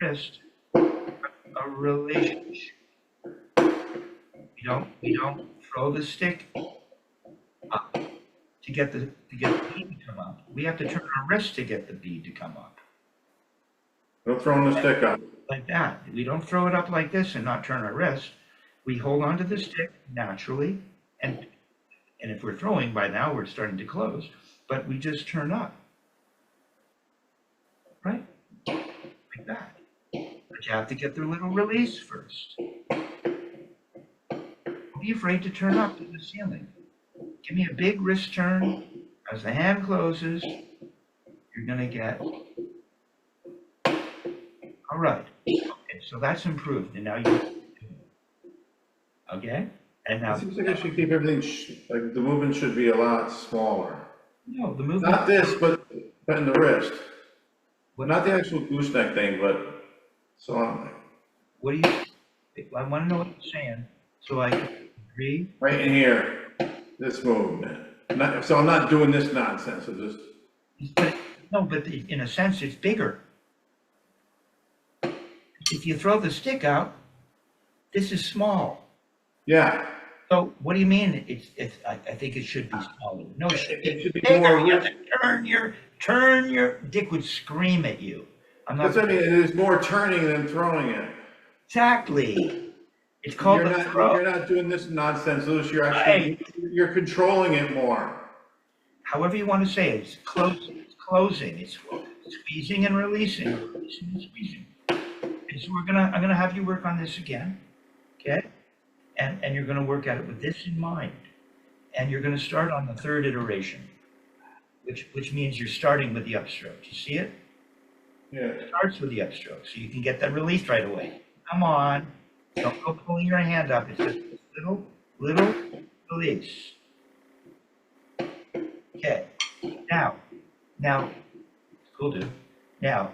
wrist. A relationship. We don't throw the stick up to get the bead to come up. We have to turn our wrist to get the bead to come up. Don't throw the stick up. Like that. We don't throw it up like this and not turn our wrist. We hold onto the stick naturally, and if we're throwing, by now we're starting to close, but we just turn up. Right? Like that. But you have to get the little release first. Don't be afraid to turn up to the ceiling. Give me a big wrist turn. As the hand closes, you're going to get. All right. Okay, so that's improved. And now you. Okay? And now. It seems like I should keep everything, like the movement should be a lot smaller. No, the movement. Not this, but in the wrist. Not the actual gooseneck thing, but so on. What do you, I want to know what you're saying, so I can agree. Right in here, this movement. So I'm not doing this nonsense, I'm just. But in a sense, it's bigger. If you throw the stick out, this is small. Yeah. So what do you mean? I think it should be smaller. No, it should It be should be bigger. more You have rich. to turn your, Dick would scream at you. I'm not, That's, I mean, it is more turning than throwing it. exactly. It's called the throw. You're not doing this nonsense, Louis, Right. you're controlling it more. However you want to say it, it's closing, it's squeezing and releasing, releasing and squeezing. And so I'm gonna have you work on this again, okay? And you're gonna work at it with this in mind. And you're gonna start on the third iteration, which means you're starting with the upstroke. Do you see it? Yeah. It starts with the upstroke, so you can get that released right away. Come on, don't go pulling your hand up. It's just this little release. Okay, now, cool, dude. Now,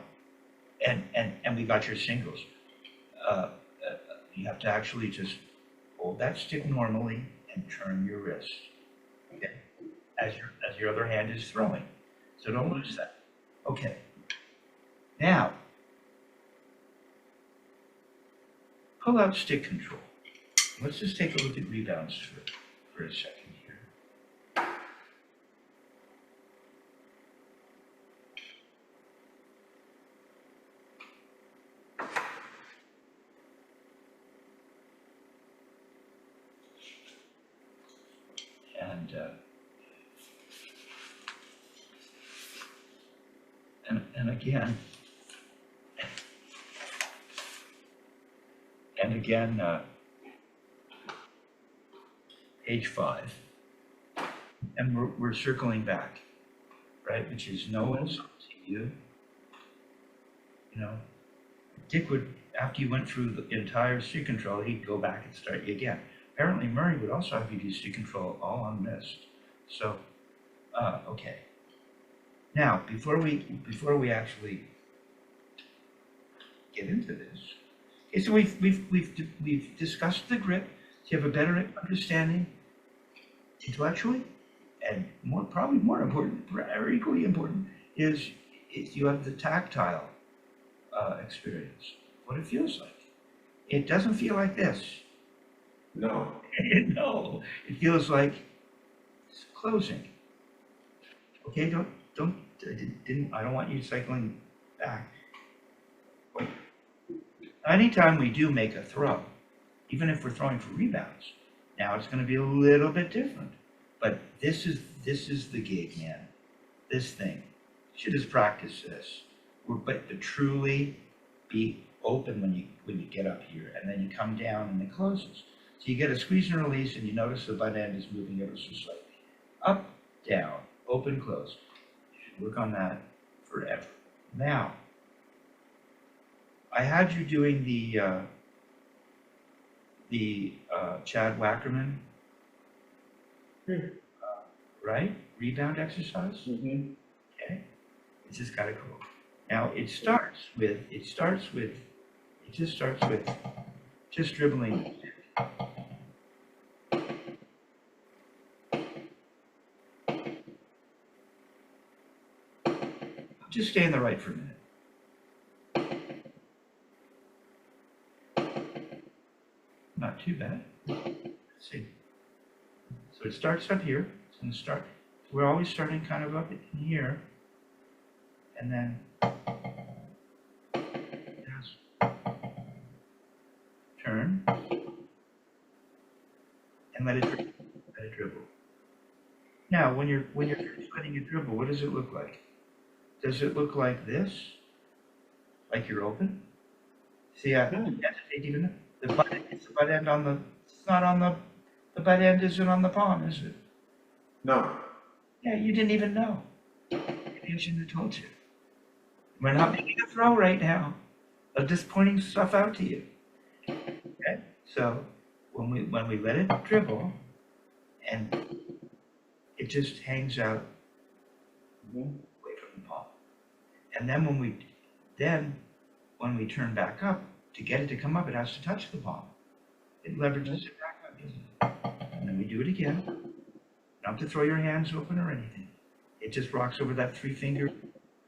and we got your singles. You have to actually just hold that stick normally and turn your wrist, okay? As your other hand is throwing. So don't lose that. Okay. Now, pull out stick control. Let's just take a look at rebounds for a second here. And again, page 5, and we're circling back, right? Which is no insult to you. You know, Dick would, after you went through the entire stick control, he'd go back and start you again. Apparently, Murray would also have you do stick control all on missed. So, okay. Now, before we actually get into this, okay, so we've discussed the grip. So you have a better understanding intellectually, and probably more important, or equally important, is you have the tactile experience. What it feels like. It doesn't feel like this. No. No, it feels like it's closing. Okay, I don't want you cycling back. Wait. Anytime we do make a throw, even if we're throwing for rebounds, now it's going to be a little bit different. But this is the gig, man. This thing. You should just practice this. But to truly be open when you get up here, and then you come down and it closes. So you get a squeeze and release, and you notice the butt end is moving ever so slightly. Up, down, open, close. You should work on that forever. Now, I had you doing the Chad Wackerman, right? Rebound exercise. Mm-hmm. Okay, it's just gotta go. Now it just starts with just dribbling. Just stay in the right for a minute. Not too bad. Let's see. So it starts up here. It's going to start. We're always starting kind of up in here, and then turn and let it dribble. Now, when you're letting it dribble, what does it look like? Does it look like this? Like you're open? See, I hesitate even. It's the butt end on the. It's not on the butt end isn't on the palm, is it? No. Yeah, you didn't even know. Maybe I shouldn't have told you. We're not making a throw right now. I'm just pointing stuff out to you. Okay? So when we let it dribble, and it just hangs out away from the palm. And then when we turn back up, to get it to come up, it has to touch the palm. It leverages it back up, doesn't it? And then we do it again. Not to throw your hands open or anything. It just rocks over that 3-finger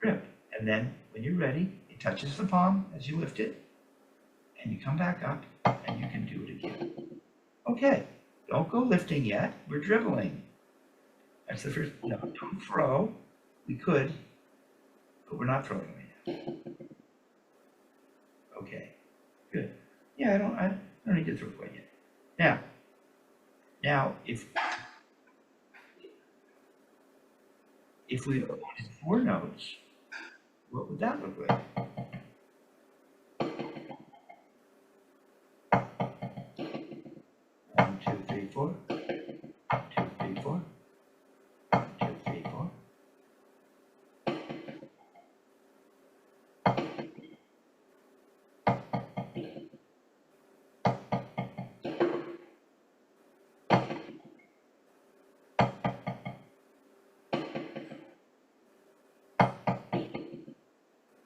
grip. And then when you're ready, it touches the palm as you lift it, and you come back up, and you can do it again. Okay, Don't go lifting yet. We're dribbling. That's the first. No, don't throw. We could, but we're not throwing right now. Okay, good. Yeah, I don't need to throw quite yet. Now, if we wanted 4 notes, what would that look like? One, two, three, four. 1, 2, 3, 4. 1, 2, 3, 4.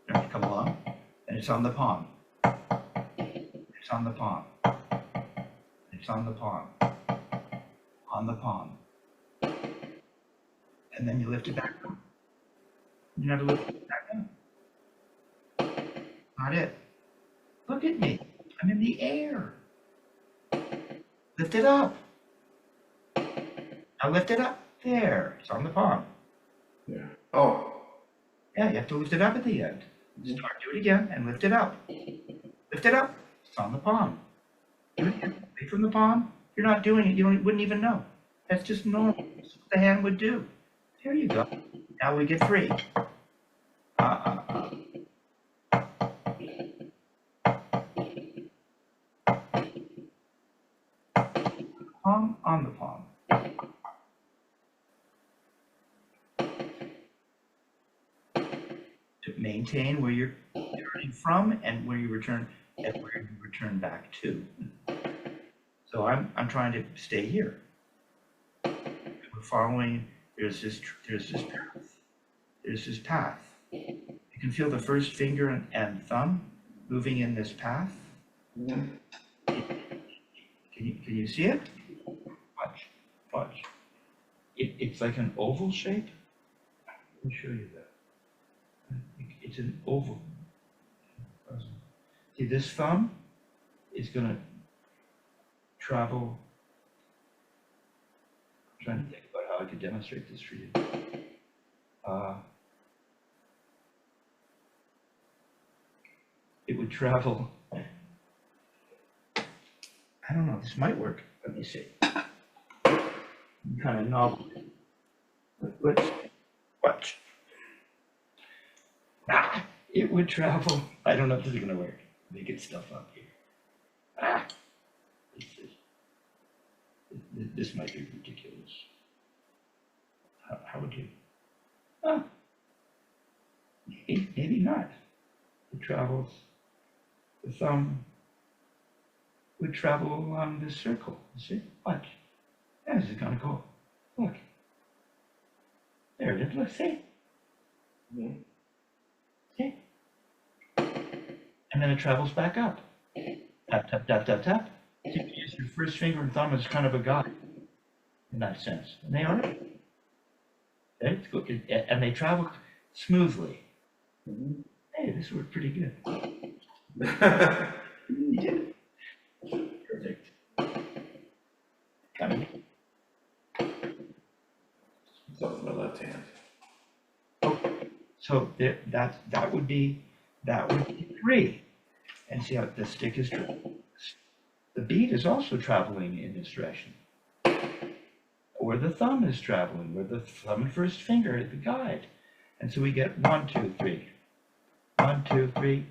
Now come along, and it's on the palm. It's on the palm. It's on the palm. On the palm. And then you lift it back up. You have to lift it back up. Not it. Look at me. I'm in the air. Lift it up. Now lift it up. There. It's on the palm. Yeah. Oh. Yeah, you have to lift it up at the end. Start, do it again, and lift it up. Lift it up. It's on the palm. Do it again. Away from the palm. You're not doing it. You wouldn't even know. That's just normal. That's what the hand would do. There you go. Now we get 3. Palm on the palm. To maintain where you're turning from and where you return back to. So I'm trying to stay here. We're following. There's this path. There's this path. You can feel the first finger and thumb moving in this path. Yeah. Can you see it? Watch. It's like an oval shape. Let me show you that. It's an oval. See, this thumb is going to travel. I'm trying to think about how I could demonstrate this for you. It would travel. I don't know. This might work. Let me see. Kind of novel. Let's watch. It would travel. I don't know if this is going to work. Making stuff up here. This might be ridiculous. How would you? Oh, maybe not. It travels. The thumb would travel along this circle. You see? Watch. Yeah, this is kind of cool. Look. There it is. Look, see? Yeah. See? And then it travels back up. Tap, tap, tap, tap, tap. You can use your first finger and thumb as kind of a guide in that sense. And they are. Okay? And they travel smoothly. Mm-hmm. Hey, this worked pretty good. You did it. Perfect. Got it. It's up with my left hand. Okay. So that would be 3. And see how the stick is traveling. The bead is also traveling in this direction. Where the thumb is traveling, where the thumb and first finger is the guide. And so we get 1, 2, 3. 1, 2, 3.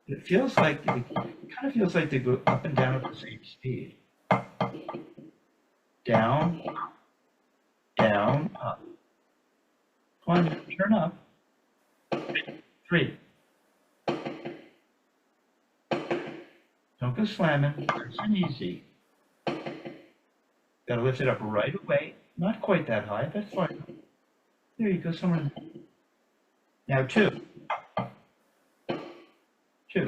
It feels like, it kind of feels like they go up and down at the same speed. Down, down, up. Come on, turn up. 3. Don't go slamming, nice and easy. Gotta lift it up right away. Not quite that high, that's fine. There you go, somewhere. Now 2. 2.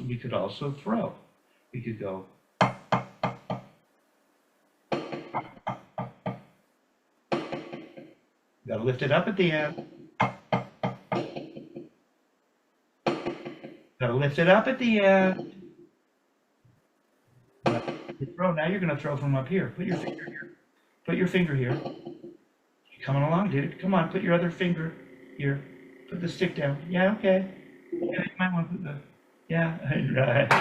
we could also throw. We could go. You gotta lift it up at the end. Gotta lift it up at the end. You throw. Now you're gonna throw from up here. Put your finger here. Put your finger here. You're coming along, dude. Come on, put your other finger here. Put the stick down. Yeah, okay. Yeah, you might want to put the. Yeah, right.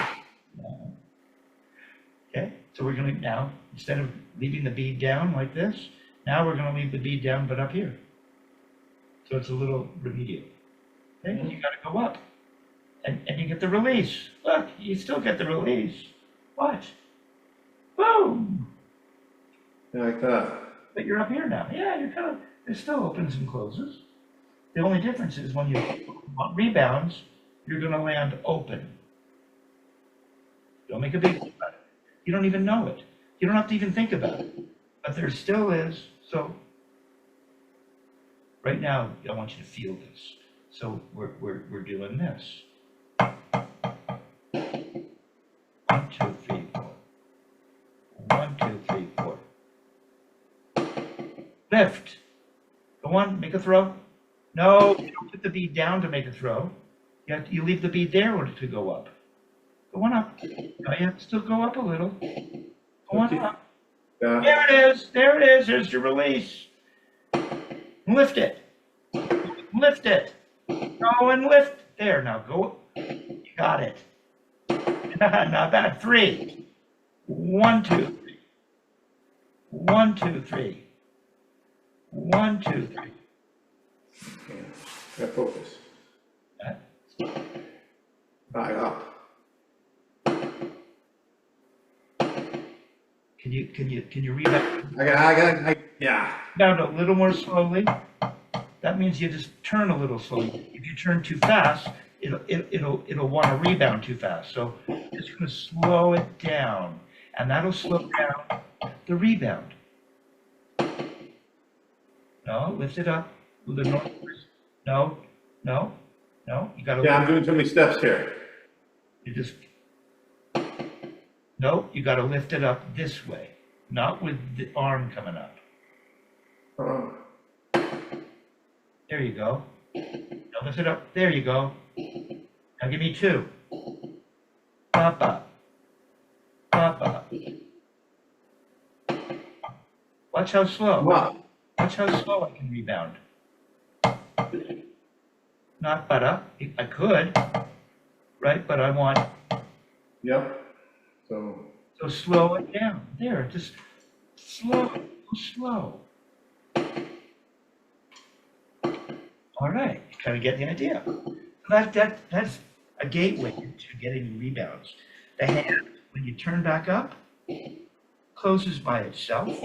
Okay, so we're gonna now, instead of leaving the bead down like this, now we're gonna leave the bead down but up here. So it's a little remedial. Okay, and you gotta go up. And you get the release. Look, you still get the release. Watch. Boom! Like that. But you're up here now. Yeah, you're kind of, it still opens and closes. The only difference is when you want rebounds, you're gonna land open. Don't make a big deal about it. You don't even know it. You don't have to even think about it. But there still is, so right now, I want you to feel this. So we're doing this. 1, 2, 3, 4. 1, 2, 3, 4. Lift. Go on, make a throw. No, you don't put the bead down to make a throw. You leave the bead there to go up. Go on up. No, you have to still go up a little. Go on up. There it is. There it is. There's your release. Lift it. Lift it. Go and lift. There, now go. You got it. Not bad. 3. 1, 2, 3. 1, 2, 3. 1, 2, 3. Yeah, focus. Back up. Can you read that? Yeah. No, a little more slowly. That means you just turn a little slowly. If you turn too fast, it'll want to rebound too fast. So just going to slow it down, and that'll slow down the rebound. No, lift it up with the north. No. You got to. Yeah, I'm doing too many steps here. You just. No, you got to lift it up this way, not with the arm coming up. There you go. Now lift it up. There you go. Now give me 2. Papa. Papa. Watch how slow. Wow. Watch how slow I can rebound. Not butter. I could, right? But I want. Yep. So Slow it down. There, just slow. All right, you kind of get the idea. That's a gateway to getting rebounds. The hand, when you turn back up, closes by itself.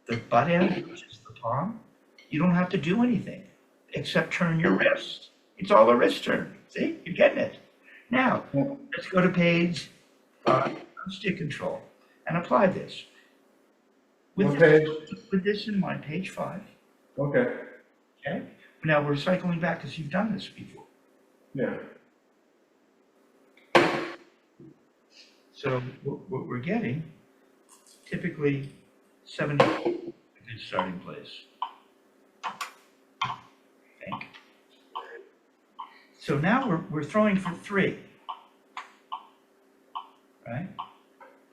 The butt end, which is the palm, you don't have to do anything except turn your wrist. It's all a wrist turn. See, you're getting it. Now, let's go to page 5 on stick control and apply this. With this in mind, page 5. Okay. Okay. Now we're cycling back because you've done this before. Yeah. So what we're getting, typically 70 is a good starting place. I think. So now we're throwing for 3. Right?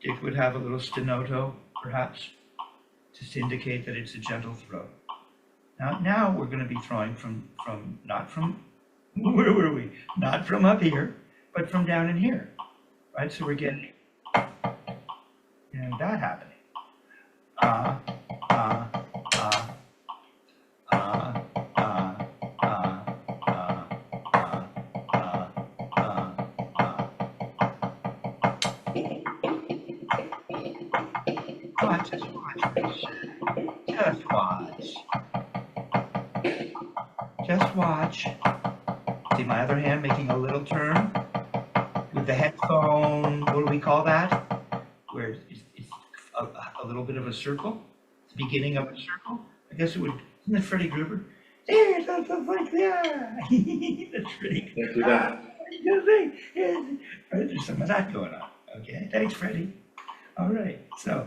Dick would have a little stenoto, perhaps, just to indicate that it's a gentle throw. Now we're going to be throwing from not from, where were we? Not from up here, but from down in here, right? So we're getting, that happening. Just watch this. Just watch. Just watch. See my other hand making a little turn with the headphone. What do we call that? Where it's a little bit of a circle. The beginning of a circle. I guess it would. Isn't it Freddy Krueger? There, something like that. That's pretty good. Can't do that. There's some of that going on. Okay, thanks, Freddie. All right, so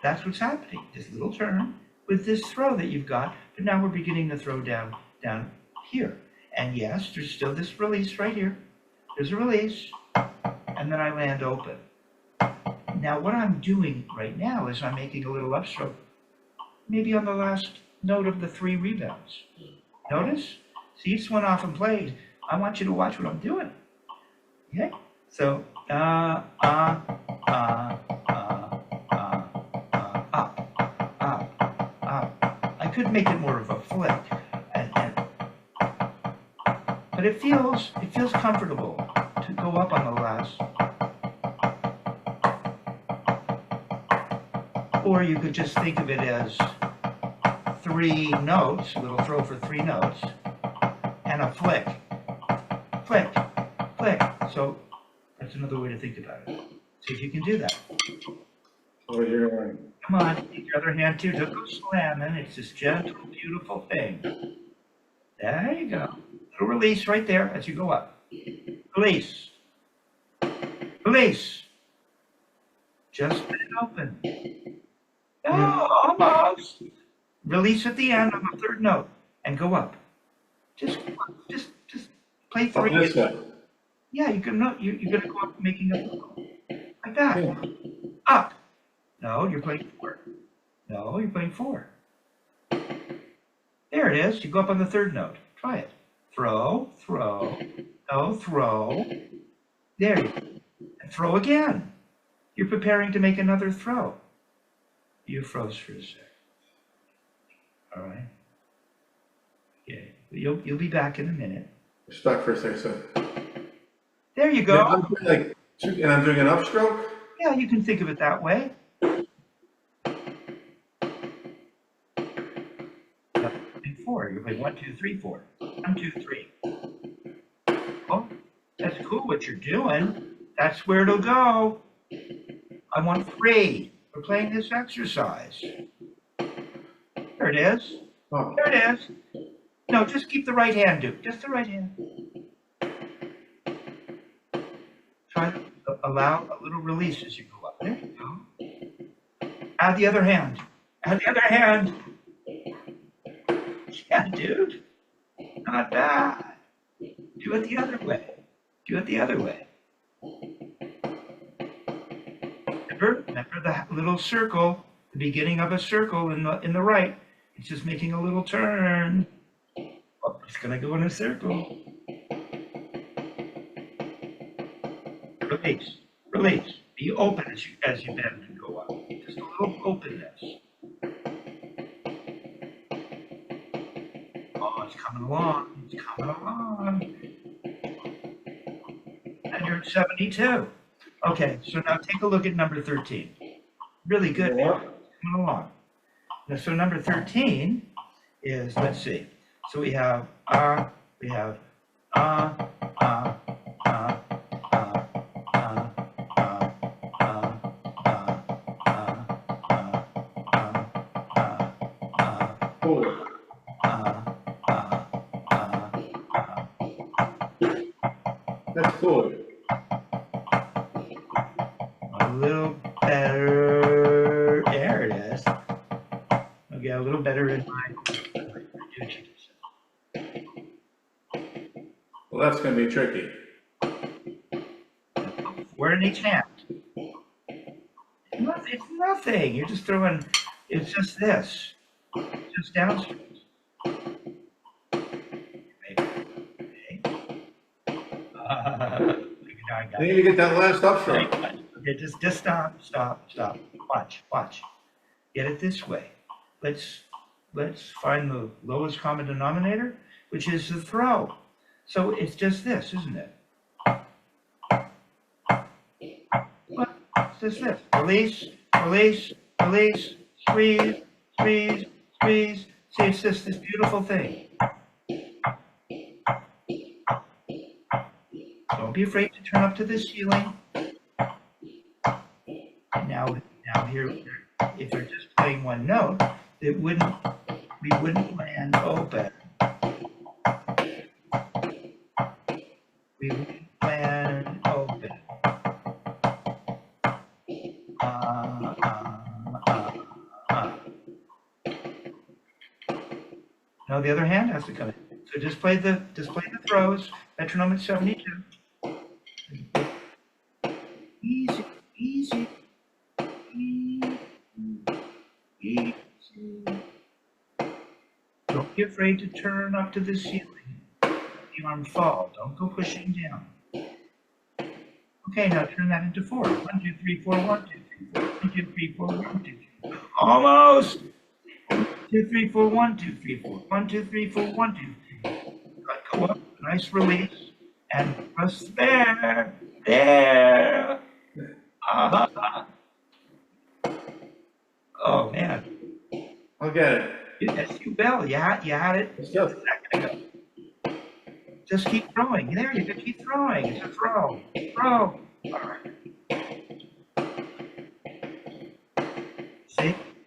that's what's happening. This little turn with this throw that you've got, but now we're beginning to throw down here. And yes, there's still this release right here. There's a release, and then I land open. Now what I'm doing right now is I'm making a little upstroke, maybe on the last note of the 3 rebounds. Notice? See, each one off and played. I want you to watch what I'm doing. Okay? So, up, up. I could make it more of a flick, but it feels comfortable to go up on the last. Or you could just think of it as 3 notes, a little throw for 3 notes, and a flick, flick, flick. So that's another way to think about it. See if you can do that. Oh, you're going. Come on, take your other hand too. Don't go slamming. It's this gentle, beautiful thing. There you go. Little release right there as you go up. Release. Release. Just let it open. Oh, almost. Release at the end on the 3rd note and go up. Just play 3. This way. Yeah, you're gonna go up making a like that. Yeah. Up. No, you're playing 4. No, you're playing 4. There it is. You go up on the 3rd note. Try it. Throw, throw, no, throw. There you go. And throw again. You're preparing to make another throw. You froze for a sec. All right. Okay. You'll be back in a minute. Stuck for a second. There you go. And I'm doing an upstroke? Yeah, you can think of it that way. 4. You're playing 1, 2, 3, 4. 1, 2, 3. Oh, that's cool what you're doing. That's where it'll go. I want 3. We're playing this exercise. There it is. Oh. There it is. No, just keep the right hand, Duke. Just the right hand. Try to allow a little release as you go up. There you go. Add the other hand. Add the other hand. Yeah, dude. Not bad. Do it the other way. Do it the other way. Remember that little circle, the beginning of a circle in the right. It's just making a little turn. Oh, it's gonna go in a circle. Release, release. Be open as you bend and go up. Just a little openness. Oh, it's coming along. It's coming along. And you're at 72. Okay, so now take a look at number 13. Really good. Yeah. Coming along. Now, so number 13 is, let's see. So we have That's cool. A little better. There it is. Okay, a little better in my. Well, that's going to be tricky. 4 in each hand. It's nothing. You're just throwing. It's just this. It's just downstroke. I need to get that last upstroke. Okay, just stop. Watch. Get it this way. Let's find the lowest common denominator, which is the throw. So it's just this, isn't it? Well, it's just this. Release, release, release, squeeze, squeeze, squeeze. See, it's just this beautiful thing. Don't be afraid to turn up to the ceiling. Now here, if you're just playing one note, we wouldn't land open. No, the other hand has to come in. So just play the throws, metronome at 72. Easy, easy, easy, easy. Don't be afraid to turn up to the ceiling. The arm fall. Don't go pushing down. Okay, now turn that into 4. 1, 2, 3, 4, 1, 2, 3, 4. 1, 2, 3, 4, 1, 2, 3. Almost! 1, 2, 3, 4, 1, 2, 3, 4. 1, 2, 3, 4, 1, 2, 3. Go up, nice release, and press there, there. Ah. Oh man, I'll get it. yes, you will. You had it. Let's go. A second ago. Just keep throwing. There you go. Keep throwing. It's a throw. Throw. All right.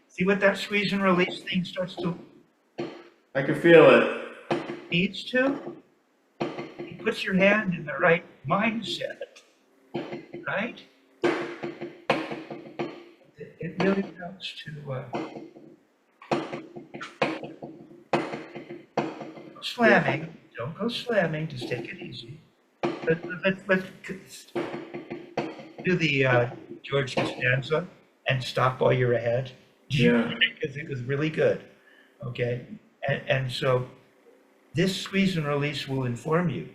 See what that squeeze and release thing starts to I can feel it. needs to. It puts your hand in the right mindset, right? It really helps to slamming. Don't go slamming. Just take it easy. Let's do the George Costanza and stop while you're ahead. Yeah. Because it was really good. Okay, and so this squeeze and release will inform you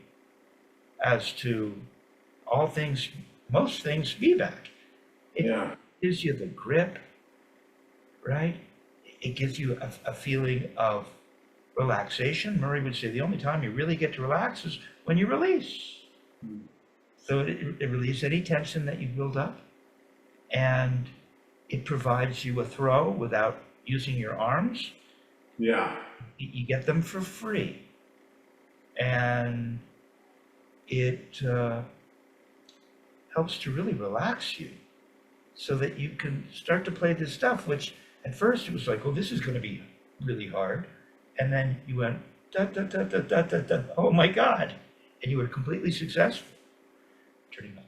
as to all things, most things Spivack. It gives you the grip, right? It gives you a feeling of relaxation. Murray would say the only time you really get to relax is when you release. So it relieves any tension that you build up, and it provides you a throw without using your arms. Yeah. You get them for free, and it helps to really relax you so that you can start to play this stuff, which at first it was like, oh, this is going to be really hard. And then you went, da, da, da, da, da, da, da. Oh my God. And you were completely successful. Turning up